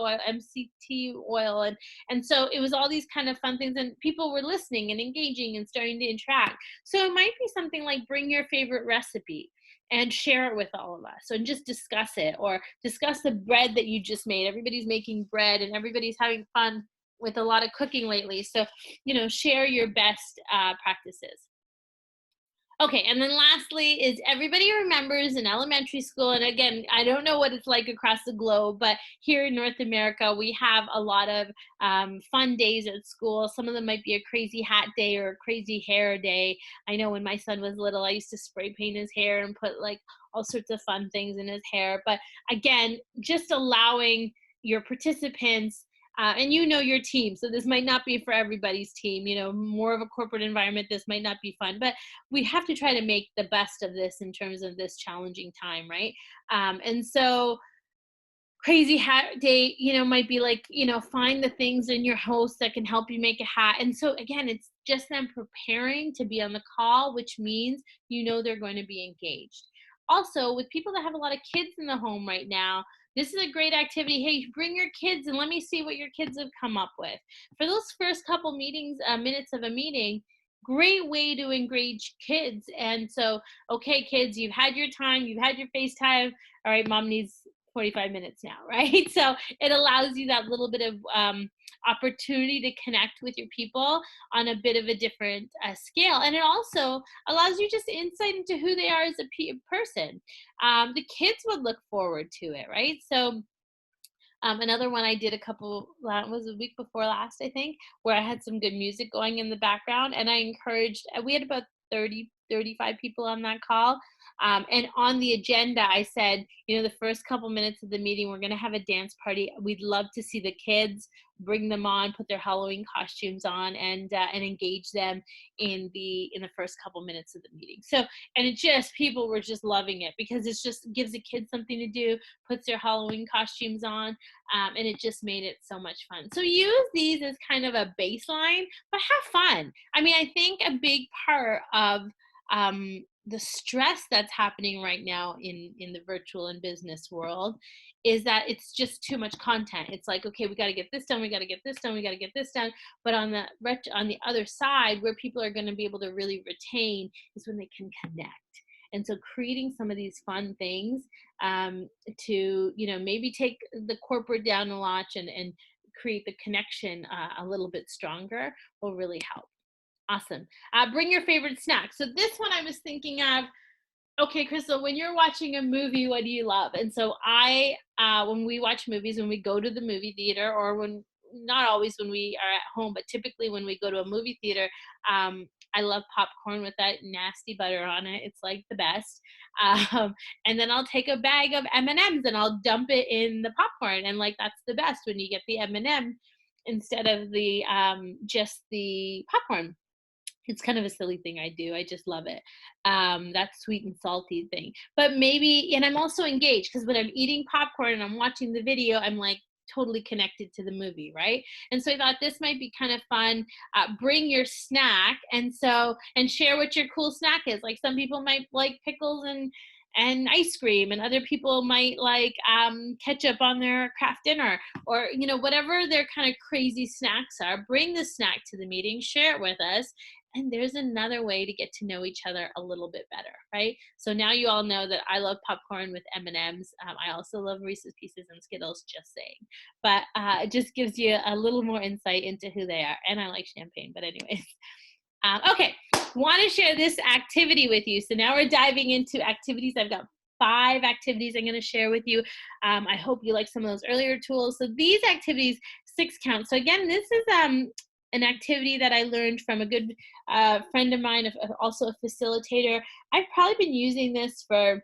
oil. And so it was all these kind of fun things, and people were listening and engaging and starting to interact. So it might be something like bring your favorite recipe and share it with all of us. And just discuss it, or discuss the bread that you just made. Everybody's making bread and everybody's having fun with a lot of cooking lately. So, you know, share your best practices. Okay, and then lastly is everybody remembers in elementary school, and again, I don't know what it's like across the globe, but here in North America, we have a lot of fun days at school. Some of them might be a crazy hat day or a crazy hair day. I know when my son was little, I used to spray paint his hair and put like all sorts of fun things in his hair. But again, just allowing your participants and you know your team, so this might not be for everybody's team. You know, more of a corporate environment, this might not be fun, but we have to try to make the best of this in terms of this challenging time, right? And so crazy hat day, you know, might be like, you know, find the things in your host that can help you make a hat. And so again, it's just them preparing to be on the call, which means you know they're going to be engaged. Also, with people that have a lot of kids in the home right now, this is a great activity. Hey, bring your kids and let me see what your kids have come up with. For those first couple meetings, minutes of a meeting, great way to engage kids. And so, okay, kids, you've had your time, you've had your FaceTime. All right, mom needs 45 minutes now, right? So it allows you that little bit of opportunity to connect with your people on a bit of a different scale. And it also allows you just insight into who they are as a person. The kids would look forward to it, right? So another one I did was a week before last, I think, where I had some good music going in the background, and I encouraged, we had about 35 people on that call. And on the agenda, I said, you know, the first couple minutes of the meeting, we're going to have a dance party. We'd love to see the kids, bring them on, put their Halloween costumes on, and engage them in the first couple minutes of the meeting. So, and it just, people were just loving it because it just gives the kids something to do, puts their Halloween costumes on, and it just made it so much fun. So use these as kind of a baseline, but have fun. I mean, I think a big part of the stress that's happening right now in the virtual and business world is that it's just too much content. It's like, okay, we got to get this done, we got to get this done, we got to get this done. But on the other side, where people are going to be able to really retain is when they can connect. And so creating some of these fun things to, you know, maybe take the corporate down a notch and create the connection a little bit stronger will really help. Awesome. Bring your favorite snack. So this one I was thinking of, okay, Crystal, when you're watching a movie, what do you love? And so when we watch movies, when we go to the movie theater, or when, not always when we are at home, but typically when we go to a movie theater, I love popcorn with that nasty butter on it. It's like the best. And then I'll take a bag of M&Ms and I'll dump it in the popcorn. And like, that's the best when you get the M&M instead of the just the popcorn. It's kind of a silly thing I do. I just love it. That sweet and salty thing. But maybe, and I'm also engaged because when I'm eating popcorn and I'm watching the video, I'm like totally connected to the movie, right? And so I thought this might be kind of fun. Bring your snack and share what your cool snack is. Like some people might like pickles and ice cream, and other people might like ketchup on their craft dinner, or, you know, whatever their kind of crazy snacks are. Bring the snack to the meeting, share it with us, and there's another way to get to know each other a little bit better, right? So now you all know that I love popcorn with M&Ms. I also love Reese's Pieces and Skittles, just saying. But it just gives you a little more insight into who they are. And I like champagne, but anyways. Okay, want to share this activity with you. So now we're diving into activities. I've got 5 activities I'm going to share with you. I hope you like some of those earlier tools. So these activities, 6 count. So again, this is an activity that I learned from a good friend of mine, also a facilitator. I've probably been using this for,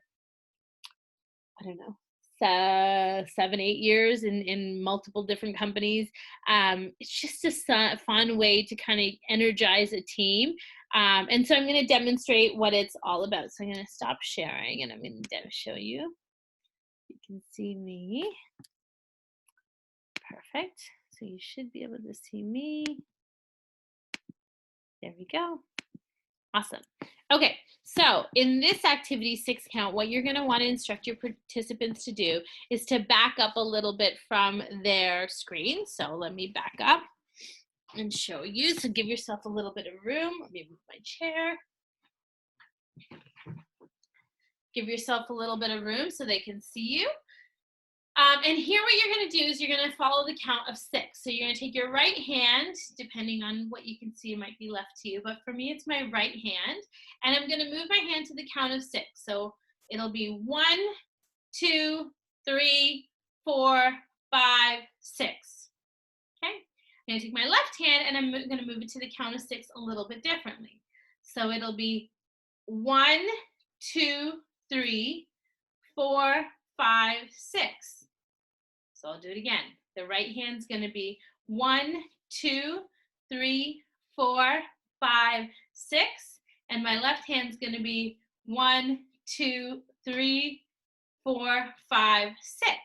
I don't know, 7, 8 years in multiple different companies. It's just a fun way to kind of energize a team. And so I'm going to demonstrate what it's all about. So I'm going to stop sharing and I'm going to show you. You can see me. Perfect. So you should be able to see me. There we go. Awesome. Okay, so in this activity 6 count, what you're going to want to instruct your participants to do is to back up a little bit from their screen. So let me back up and show you. So give yourself a little bit of room. Let me move my chair. Give yourself a little bit of room so they can see you. And here what you're going to do is you're going to follow the count of 6. So you're going to take your right hand, depending on what you can see, it might be left to you, but for me it's my right hand, and I'm going to move my hand to the count of 6. So it'll be 1, 2, 3, 4, 5, 6. Okay, I'm going to take my left hand and I'm going to move it to the count of 6 a little bit differently. So it'll be 1, 2, 3, 4, 5, 6. So I'll do it again. The right hand's going to be 1, 2, 3, 4, 5, 6. And my left hand's going to be 1, 2, 3, 4, 5, 6.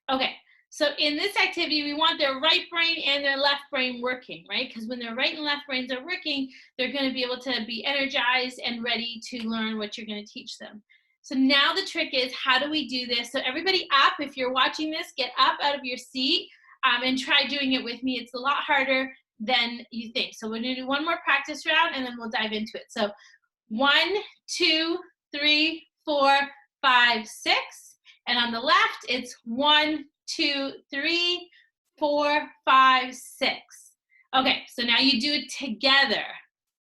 Okay, so in this activity, we want their right brain and their left brain working, right? Because when their right and left brains are working, they're going to be able to be energized and ready to learn what you're going to teach them. So now the trick is, how do we do this? So everybody up, if you're watching this, get up out of your seat and try doing it with me. It's a lot harder than you think. So we're gonna do one more practice round and then we'll dive into it. So 1, 2, 3, 4, 5, 6. And on the left, it's 1, 2, 3, 4, 5, 6. Okay, so now you do it together,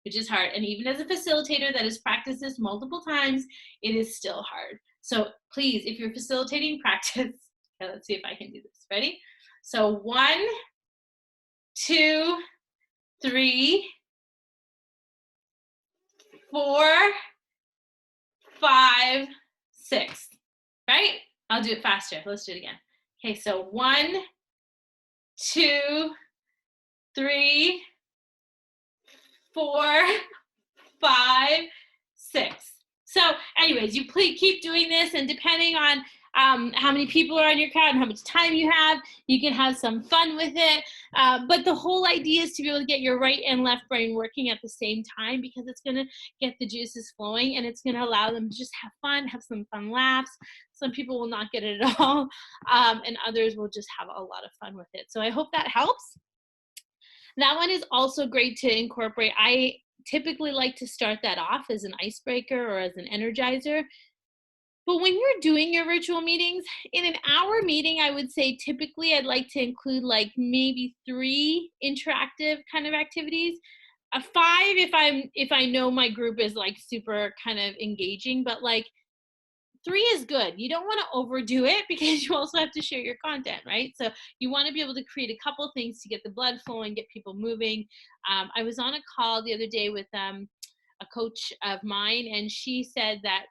which is hard. And even as a facilitator that has practiced this multiple times, it is still hard. So please, if you're facilitating, practice. Okay, let's see if I can do this. Ready? So 1, 2, 3, 4, 5, 6. Right? I'll do it faster. Let's do it again. Okay, so 1, 2, 3, 4, 5, 6. So anyways, you please keep doing this, and depending on how many people are on your crowd and how much time you have, you can have some fun with it. But the whole idea is to be able to get your right and left brain working at the same time, because it's going to get the juices flowing and it's going to allow them to just have fun, have some fun laughs. Some people will not get it at all, and others will just have a lot of fun with it. So I hope that helps. That one is also great to incorporate. I typically like to start that off as an icebreaker or as an energizer. But when you're doing your virtual meetings, in an hour meeting, I would say typically I'd like to include like maybe 3 interactive kind of activities. 5 if I know my group is like super kind of engaging, but like 3 is good. You don't want to overdo it because you also have to share your content, right? So you want to be able to create a couple things to get the blood flowing, get people moving. I was on a call the other day with a coach of mine, and she said that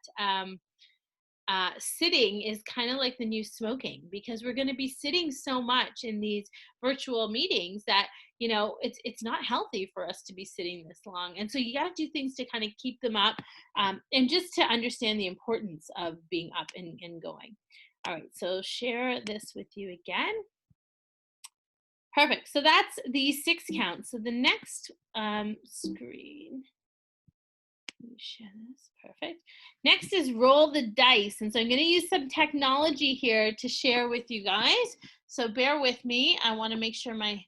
sitting is kind of like the new smoking, because we're going to be sitting so much in these virtual meetings that, you know, it's not healthy for us to be sitting this long. And so you got to do things to kind of keep them up, and just to understand the importance of being up and going. All right, so share this with you again. Perfect. So that's the 6 count. So the next screen. Let me share this. Perfect. Next is roll the dice. And so I'm going to use some technology here to share with you guys. So bear with me. I want to make sure my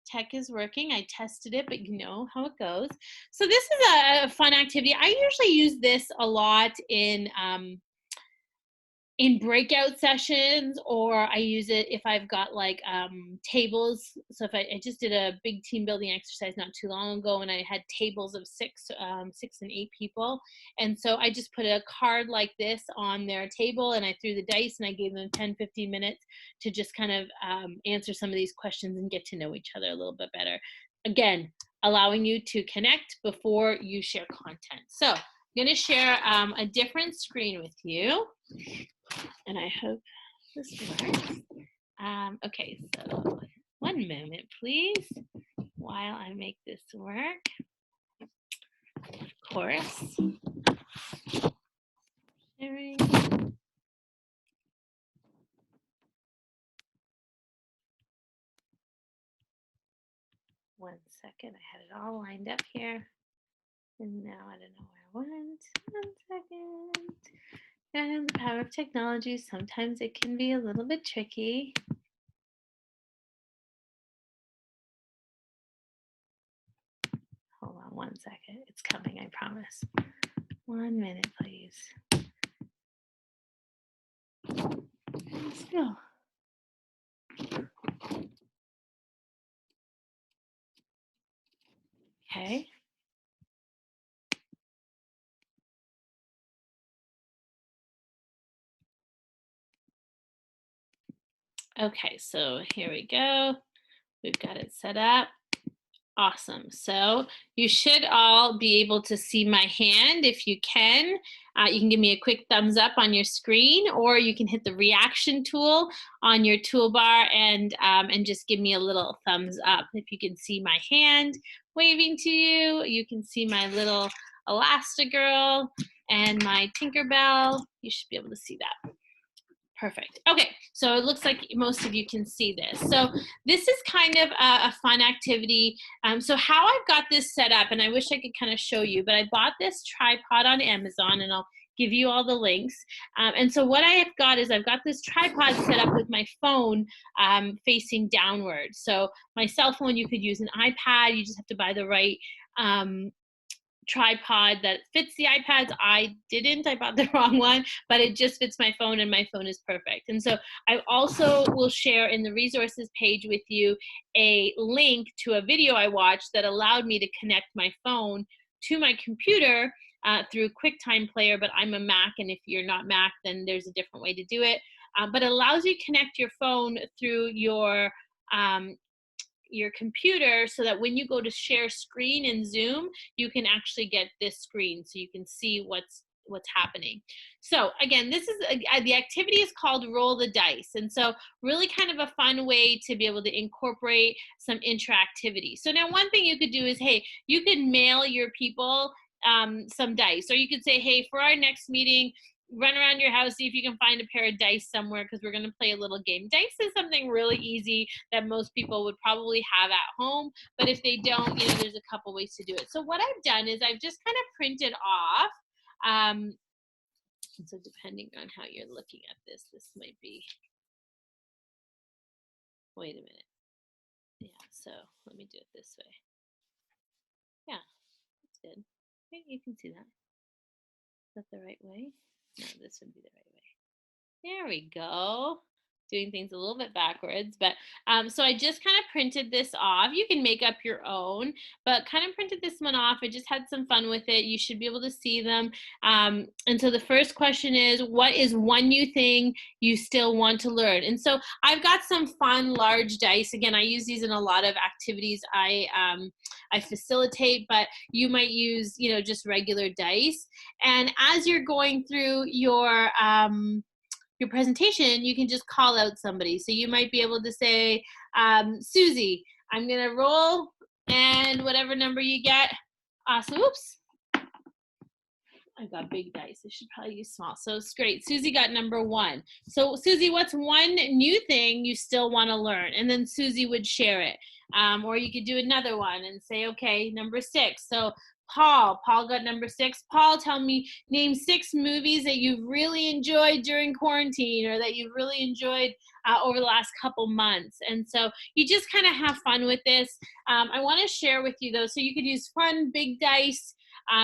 tech is working. I tested it, but you know how it goes. So this is a fun activity. I usually use this a lot in breakout sessions, or I use it if I've got like tables. So if I just did a big team building exercise not too long ago, and I had tables of 6 and 8 people. And so I just put a card like this on their table, and I threw the dice, and I gave them 10, 15 minutes to just kind of answer some of these questions and get to know each other a little bit better. again, allowing you to connect before you share content. So I'm going to share a different screen with you, and I hope this works. Okay, so one moment, please, while I make this work. Of course. Sharing. One second, I had it all lined up here, and now I don't know where I went. 1 second. And the power of technology, sometimes it can be a little bit tricky. Hold on 1 second. It's coming, I promise. 1 minute, please. Let's go. Okay. Okay, so here we go. We've got it set up. Awesome. So you should all be able to see my hand if you can. You can give me a quick thumbs up on your screen, or you can hit the reaction tool on your toolbar and just give me a little thumbs up. If you can see my hand waving to you, you can see my little Elastigirl and my Tinkerbell. You should be able to see that. Perfect. Okay, so it looks like most of you can see this. So this is kind of a fun activity. So how I've got this set up, and I wish I could kind of show you, but I bought this tripod on Amazon, and I'll give you all the links. And so what I have got is I've got this tripod set up with my phone facing downward. So my cell phone, you could use an iPad. You just have to buy the right tripod that fits the iPads. I didn't, I bought the wrong one, but it just fits my phone, and my phone is perfect. And so I also will share in the resources page with you a link to a video I watched that allowed me to connect my phone to my computer through QuickTime Player, but I'm a Mac, and if you're not Mac, then there's a different way to do it. But it allows you to connect your phone through your computer, so that when you go to share screen in Zoom, you can actually get this screen so you can see what's happening. So again, this is the activity is called Roll the Dice, and so really kind of a fun way to be able to incorporate some interactivity. So now one thing you could do is, hey, you could mail your people some dice, or you could say, hey, for our next meeting, run around your house, see if you can find a pair of dice somewhere, because we're going to play a little game. Dice is something really easy that most people would probably have at home, but if they don't, there's a couple ways to do it. So what I've done is I've just kind of printed off, so depending on how you're looking at this might be, wait a minute. Yeah, so let me do it this way. Yeah, that's good. Okay, you can see that. Is that the right way? No, this would be the right way. There we go. Doing things a little bit backwards, but so I just kind of printed this off. You can make up your own, but kind of printed this one off. I just had some fun with it. You should be able to see them. And so the first question is, what is one new thing you still want to learn? And so I've got some fun large dice. Again, I use these in a lot of activities I facilitate, but you might use, just regular dice. And as you're going through your presentation, you can just call out somebody. So you might be able to say, Susie, I'm gonna roll, and whatever number you get, awesome, oops. I got big dice, I should probably use small. So it's great, Susie got number 1. So Susie, what's one new thing you still wanna learn? And then Susie would share it. Or you could do another one and say, okay, number 6. So Paul got number 6. Paul, name 6 movies that you've really enjoyed during quarantine, or that you've really enjoyed over the last couple months. And so you just kind of have fun with this. I want to share with you though, so you could use fun big dice.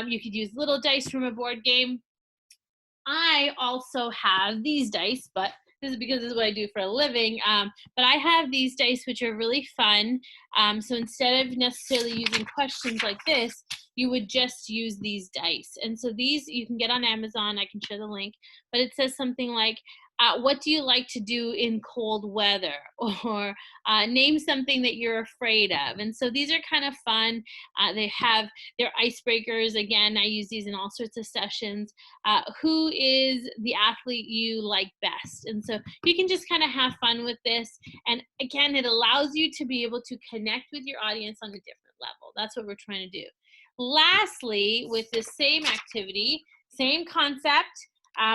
You could use little dice from a board game. I also have these dice, but this is because this is what I do for a living. But I have these dice, which are really fun. So instead of necessarily using questions like this, you would just use these dice. And so these you can get on Amazon. I can share the link, but it says something like, what do you like to do in cold weather? Or name something that you're afraid of. And so these are kind of fun. They have their icebreakers. Again, I use these in all sorts of sessions. Who is the athlete you like best? And so you can just kind of have fun with this. And again, it allows you to be able to connect with your audience on a different level. That's what we're trying to do. Lastly, with the same activity, same concept,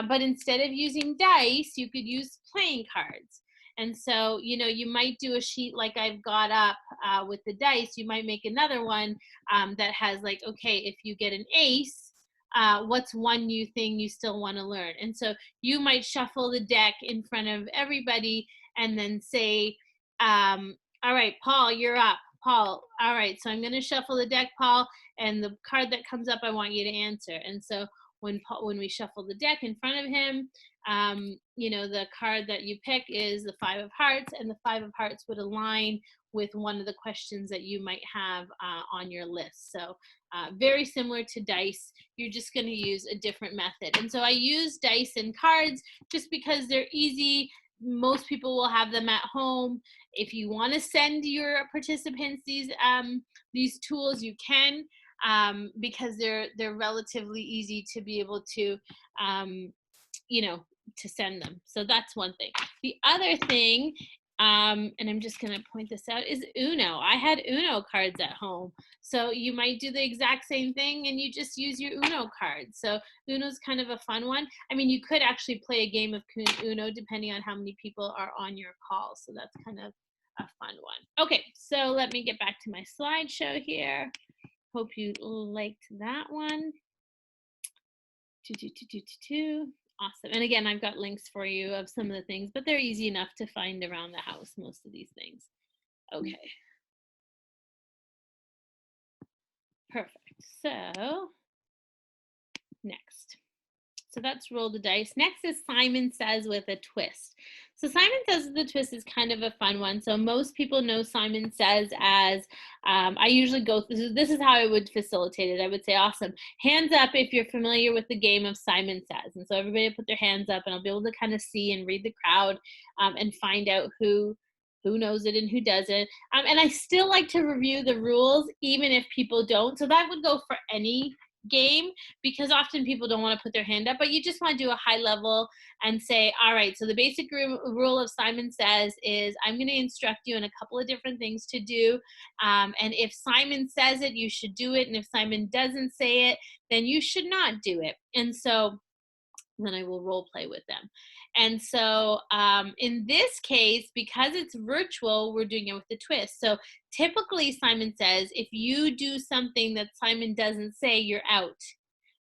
but instead of using dice, you could use playing cards. And so, you might do a sheet like I've got up with the dice. You might make another one that has like, okay, if you get an ace, what's one new thing you still want to learn? And so you might shuffle the deck in front of everybody and then say, all right, Paul, you're up. Paul, all right, so I'm going to shuffle the deck, Paul, and the card that comes up, I want you to answer. And so when we shuffle the deck in front of him, the card that you pick is the 5 of hearts, and the 5 of hearts would align with one of the questions that you might have on your list. So very similar to dice, you're just going to use a different method. And so I use dice and cards just because they're easy. Most people will have them at home. If you want to send your participants these tools, you can, because they're relatively easy to be able to to send them. So that's one thing. The other thing, and I'm just going to point this out, is Uno. I had Uno cards at home. So you might do the exact same thing and you just use your Uno cards. So Uno's kind of a fun one. I mean, you could actually play a game of Uno depending on how many people are on your call. So that's kind of a fun one. Okay, so let me get back to my slideshow here. Hope you liked that one. Awesome. And again, I've got links for you of some of the things, but they're easy enough to find around the house, most of these things. Okay. Perfect. So next. So that's roll the dice. Next is Simon Says with a Twist. So Simon Says with a Twist is kind of a fun one. So most people know Simon Says as, I usually go through, this is how I would facilitate it. I would say, awesome, hands up if you're familiar with the game of Simon Says. And so everybody will put their hands up and I'll be able to kind of see and read the crowd and find out who knows it and who doesn't. And I still like to review the rules, even if people don't. So that would go for any game, because often people don't want to put their hand up, but you just want to do a high level and say, all right, so the basic rule of Simon Says is I'm going to instruct you in a couple of different things to do. And if Simon says it, you should do it. And if Simon doesn't say it, then you should not do it. And so then I will role play with them. And so in this case, because it's virtual, we're doing it with a twist. So typically Simon Says, if you do something that Simon doesn't say, you're out.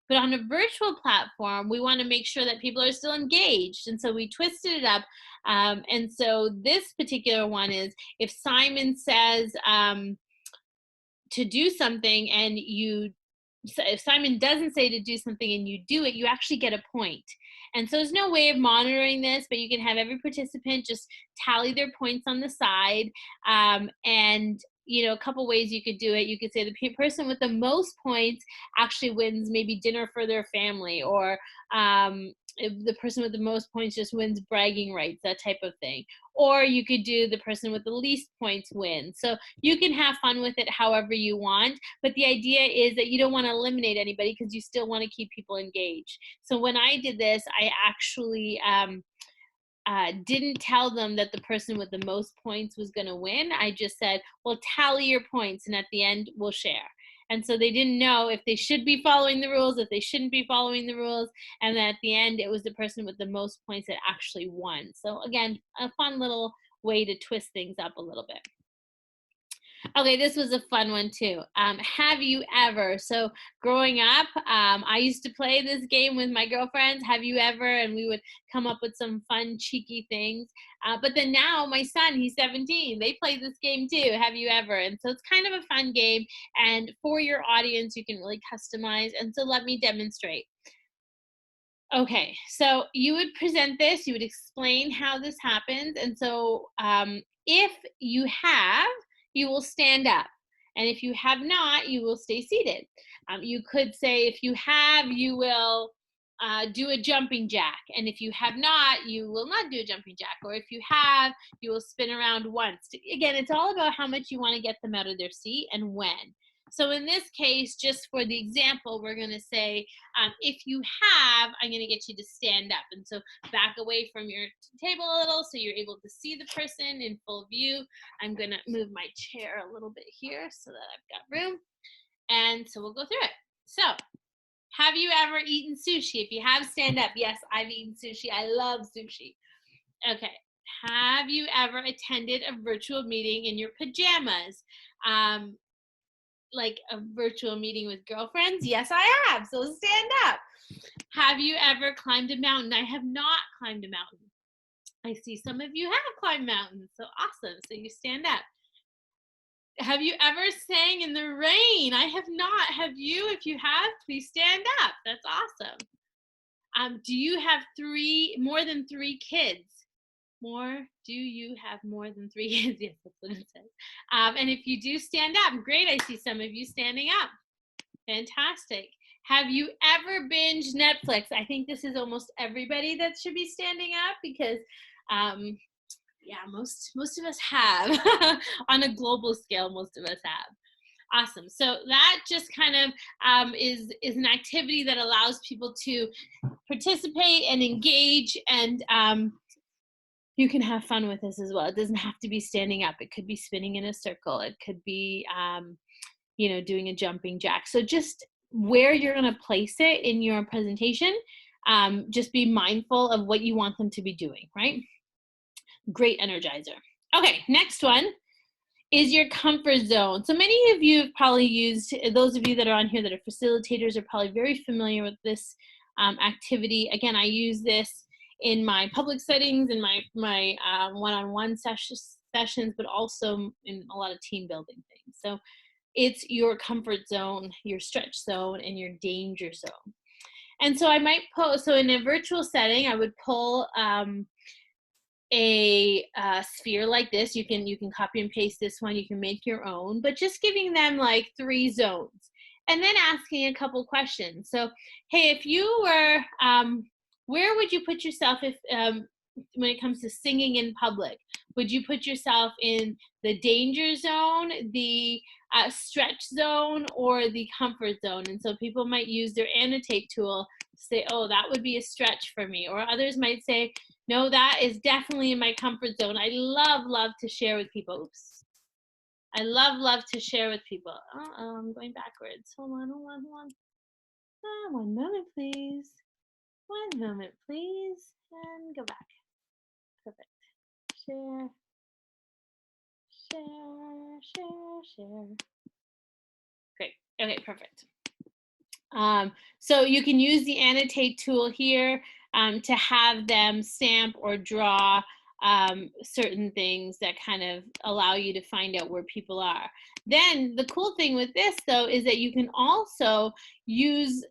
But on a virtual platform, we want to make sure that people are still engaged. And so we twisted it up. And so this particular one is, if Simon says to do something and if Simon doesn't say to do something and you do it, you actually get a point. And so there's no way of monitoring this, but you can have every participant just tally their points on the side. And a couple ways you could do it. You could say the person with the most points actually wins maybe dinner for their family, or if the person with the most points just wins bragging rights, that type of thing. Or you could do the person with the least points wins. So you can have fun with it however you want, but the idea is that you don't want to eliminate anybody because you still want to keep people engaged. So when I did this, I actually didn't tell them that the person with the most points was going to win. I just said, well, tally your points, and at the end, we'll share. And so they didn't know if they should be following the rules, if they shouldn't be following the rules. And then at the end, it was the person with the most points that actually won. So again, a fun little way to twist things up a little bit. Okay, this was a fun one too. Have you ever? So growing up, I used to play this game with my girlfriends. Have you ever? And we would come up with some fun, cheeky things. But then now my son, he's 17. They play this game too. Have you ever? And so it's kind of a fun game. And for your audience, you can really customize. And so let me demonstrate. Okay, so you would present this. You would explain how this happens. And so if you have, you will stand up. And if you have not, you will stay seated. You could say, if you have, you will do a jumping jack. And if you have not, you will not do a jumping jack. Or if you have, you will spin around once. Again, it's all about how much you want to get them out of their seat and when. So in this case, just for the example, we're going to say, if you have, I'm going to get you to stand up. And so back away from your table a little so you're able to see the person in full view. I'm going to move my chair a little bit here so that I've got room. And so we'll go through it. So, have you ever eaten sushi? If you have, stand up. Yes, I've eaten sushi. I love sushi. Okay. Have you ever attended a virtual meeting in your pajamas? Like a virtual meeting with girlfriends? Yes, I have. So stand up. Have you ever climbed a mountain? I have not climbed a mountain. I see some of you have climbed mountains. So awesome. So you stand up. Have you ever sang in the rain? I have not. Have you? If you have, please stand up. That's awesome. Do you have more than three kids? Do you have more than three kids? Yes, that's what it says. And if you do, stand up. Great, I see some of you standing up. Fantastic. Have you ever binged Netflix? I think this is almost everybody that should be standing up because yeah, most of us have. On a global scale, most of us have. Awesome. So that just kind of is an activity that allows people to participate and engage, and you can have fun with this as well. It doesn't have to be standing up. It could be spinning in a circle. It could be, doing a jumping jack. So just where you're going to place it in your presentation, just be mindful of what you want them to be doing, right? Great energizer. Okay, next one is your comfort zone. So many of you have probably used, those of you that are on here that are facilitators are probably very familiar with this activity. Again, I use this in my public settings, in my one-on-one sessions, but also in a lot of team building things. So it's your comfort zone, your stretch zone, and your danger zone. And so I might so in a virtual setting, I would pull a sphere like this. You can copy and paste this one. You can make your own, but just giving them like 3 zones and then asking a couple questions. So, hey, if you were, where would you put yourself if when it comes to singing in public? Would you put yourself in the danger zone, the stretch zone, or the comfort zone? And so people might use their annotate tool to say, oh, that would be a stretch for me. Or others might say, no, that is definitely in my comfort zone. I love to share with people. Oops. I love to share with people. I'm going backwards. Hold on. One moment, please. One moment, please. And go back. Perfect. Share. Great. Okay, perfect. So you can use the annotate tool here to have them stamp or draw certain things that kind of allow you to find out where people are. Then the cool thing with this though is that you can also use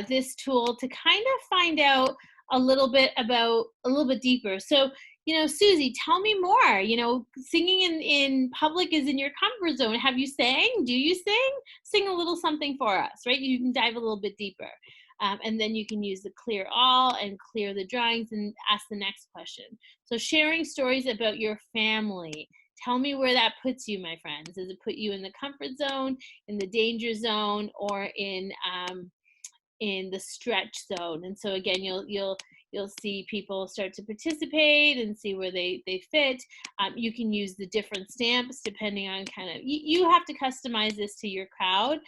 this tool to kind of find out a little bit deeper. So, Susie, tell me more. Singing in public is in your comfort zone. Have you sang? Do you sing? Sing a little something for us, right? You can dive a little bit deeper. And then you can use the clear all and clear the drawings and ask the next question. So sharing stories about your family. Tell me where that puts you, my friends. Does it put you in the comfort zone, in the danger zone, or in the stretch zone? And so again, you'll see people start to participate and see where they fit. You can use the different stamps depending on kind of, you have to customize this to your crowd.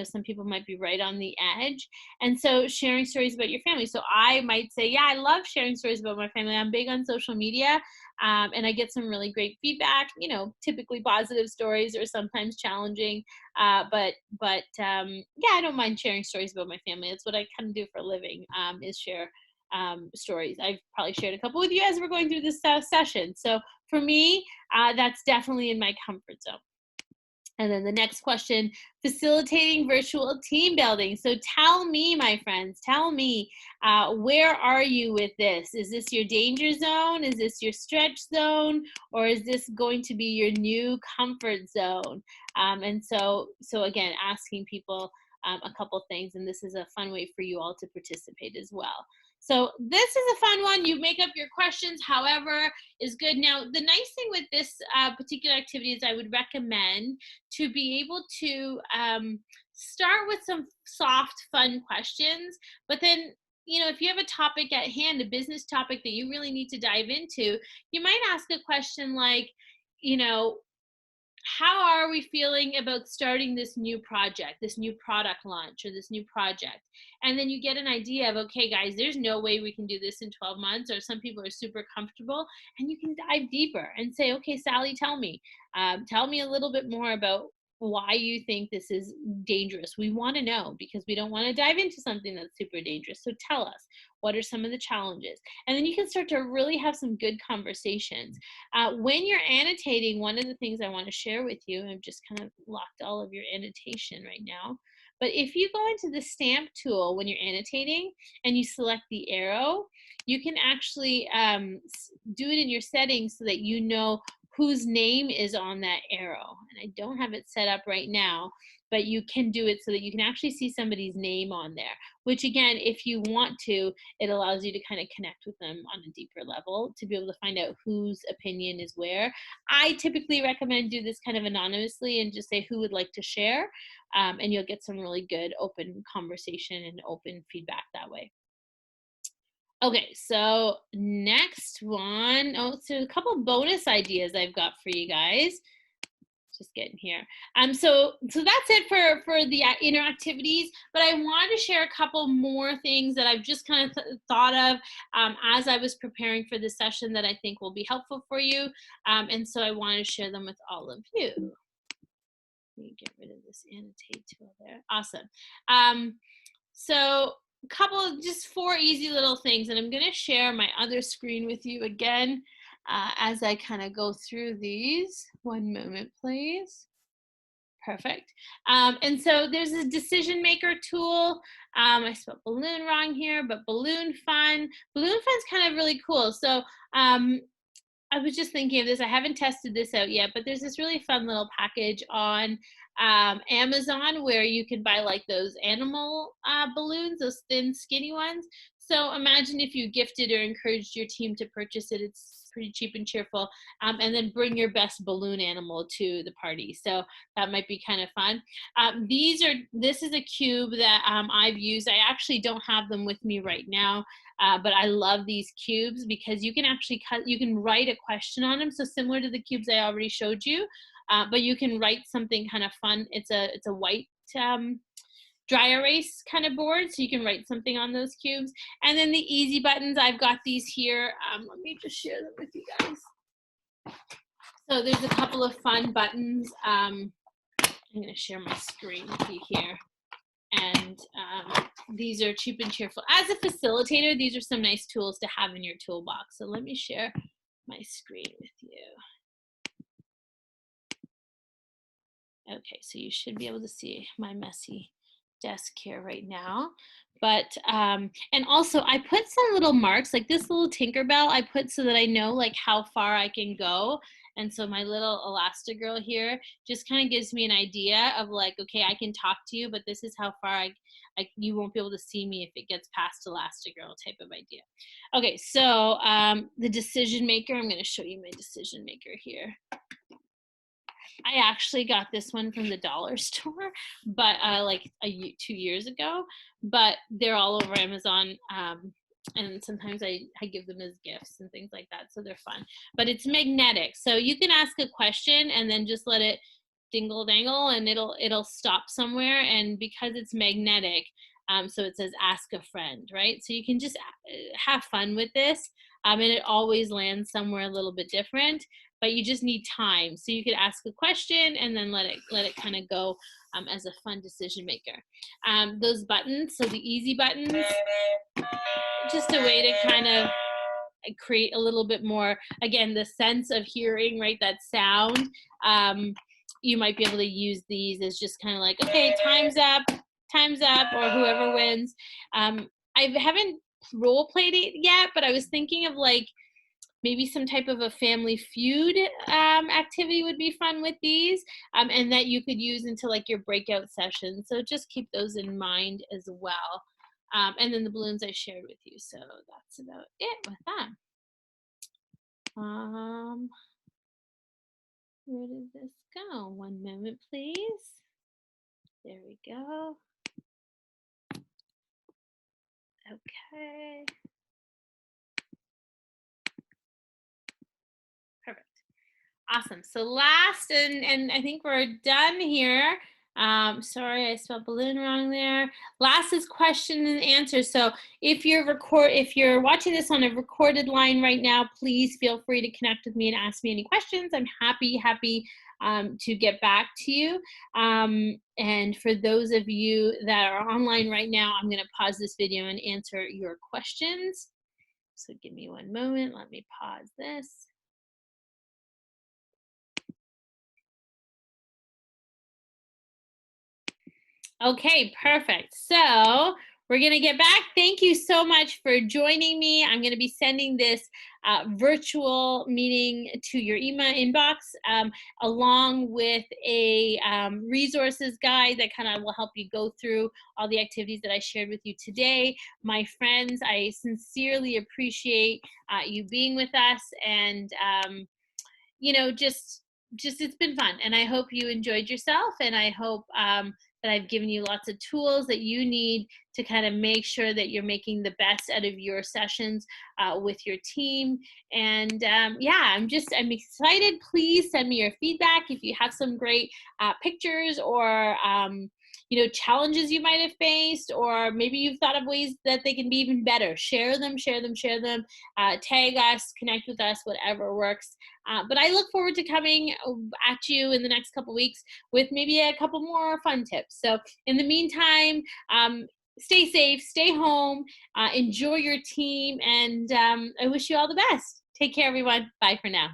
Some people might be right on the edge. And so sharing stories about your family. So I might say, yeah, I love sharing stories about my family. I'm big on social media. And I get some really great feedback, typically positive stories or sometimes challenging. But yeah, I don't mind sharing stories about my family. It's what I kind of do for a living, is share stories. I've probably shared a couple with you as we're going through this session. So for me, that's definitely in my comfort zone. And then the next question, facilitating virtual team building. So tell me, my friends, tell me, where are you with this? Is this your danger zone? Is this your stretch zone? Or is this going to be your new comfort zone? And so again, asking people a couple things, and this is a fun way for you all to participate as well. So this is a fun one. You make up your questions, however is good. Now, the nice thing with this particular activity is I would recommend to be able to start with some soft, fun questions, but then, you know, if you have a topic at hand, a business topic that you really need to dive into, you might ask a question like, you know, how are we feeling about starting this new project, this new product launch, or this new project? And then you get an idea of, okay, guys, there's no way we can do this in 12 months, or some people are super comfortable, and you can dive deeper and say, okay, Sally, tell me a little bit more about why you think this is dangerous. We want to know, because we don't want to dive into something that's super dangerous. So tell us, what are some of the challenges? And then you can start to really have some good conversations. When you're annotating, one of the things I want to share with you, I've just kind of locked all of your annotation right now, but if you go into the stamp tool when you're annotating and you select the arrow, you can actually do it in your settings so that you know whose name is on that arrow. And I don't have it set up right now, but you can do it so that you can actually see somebody's name on there, which again, if you want to, it allows you to kind of connect with them on a deeper level to be able to find out whose opinion is where. I typically recommend do this kind of anonymously and just say who would like to share, and you'll get some really good open conversation and open feedback that way. Okay, so next one, so a couple bonus ideas I've got for you guys. Just getting here. So that's it for the inner activities, but I want to share a couple more things that I've just kind of thought of as I was preparing for this session that I think will be helpful for you. And so I want to share them with all of you. Let me get rid of this annotate tool there. Awesome. So a couple of just 4 easy little things, and I'm going to share my other screen with you again as I kind of go through these. One moment, please. Perfect. And so there's a decision maker tool. I spelled balloon wrong here, but balloon fun. Balloon fun's kind of really cool. So I was just thinking of this. I haven't tested this out yet, but there's this really fun little package on Amazon where you can buy like those animal balloons, those thin, skinny ones. So imagine if you gifted or encouraged your team to purchase it. It's pretty cheap and cheerful. And then bring your best balloon animal to the party. So that might be kind of fun. This is a cube that I've used. I actually don't have them with me right now. But I love these cubes because you can actually you can write a question on them. So similar to the cubes I already showed you, but you can write something kind of fun. It's a white dry erase kind of board, so you can write something on those cubes. And then the easy buttons, I've got these here. Let me just share them with you guys. So there's a couple of fun buttons. I'm going to share my screen with you here. And these are cheap and cheerful. As a facilitator, these are some nice tools to have in your toolbox. So let me share my screen with you. Okay, so you should be able to see my messy desk here right now. But, and also I put some little marks, like this little Tinkerbell I put so that I know like how far I can go. And so my little Elastigirl here just kind of gives me an idea of like, okay, I can talk to you, but this is how far you won't be able to see me if it gets past Elastigirl type of idea. Okay, so the decision maker, I'm going to show you my decision maker here. I actually got this one from the dollar store, but like 2 years ago, but they're all over Amazon. And sometimes I give them as gifts and things like that. So they're fun, but it's magnetic. So you can ask a question and then just let it dingle dangle and it'll stop somewhere. And because it's magnetic, so it says ask a friend, right? So you can just have fun with this. And it always lands somewhere a little bit different, but you just need time. So you could ask a question and then let it kind of go as a fun decision maker. Those buttons, so the easy buttons, just a way to kind of create a little bit more, again, the sense of hearing, right? That sound. You might be able to use these as just kind of like, okay, time's up, or whoever wins. I haven't role played it yet, but I was thinking of like maybe some type of a family feud activity would be fun with these, and that you could use into like your breakout sessions. So just keep those in mind as well. And then the balloons I shared with you. So that's about it with that. Where did this go? One moment, please. There we go. Okay. Perfect. Awesome. So last, and I think we're done here. Sorry, I spelled balloon wrong there. Last is question and answer. So if you're watching this on a recorded line right now, please feel free to connect with me and ask me any questions. I'm happy to get back to you. And for those of you that are online right now, I'm going to pause this video and answer your questions. So give me one moment. Let me pause this. Okay, perfect. So we're going to get back. Thank you so much for joining me. I'm going to be sending this virtual meeting to your email inbox, along with a resources guide that kind of will help you go through all the activities that I shared with you today. My friends, I sincerely appreciate you being with us, and just it's been fun, and I hope you enjoyed yourself, and I hope that I've given you lots of tools that you need to kind of make sure that you're making the best out of your sessions with your team. And yeah, I'm excited. Please send me your feedback if you have some great pictures, or challenges you might have faced, or maybe you've thought of ways that they can be even better. Share them. Tag us, connect with us, whatever works. But I look forward to coming at you in the next couple weeks with maybe a couple more fun tips. So in the meantime, stay safe, stay home, enjoy your team, and I wish you all the best. Take care, everyone. Bye for now.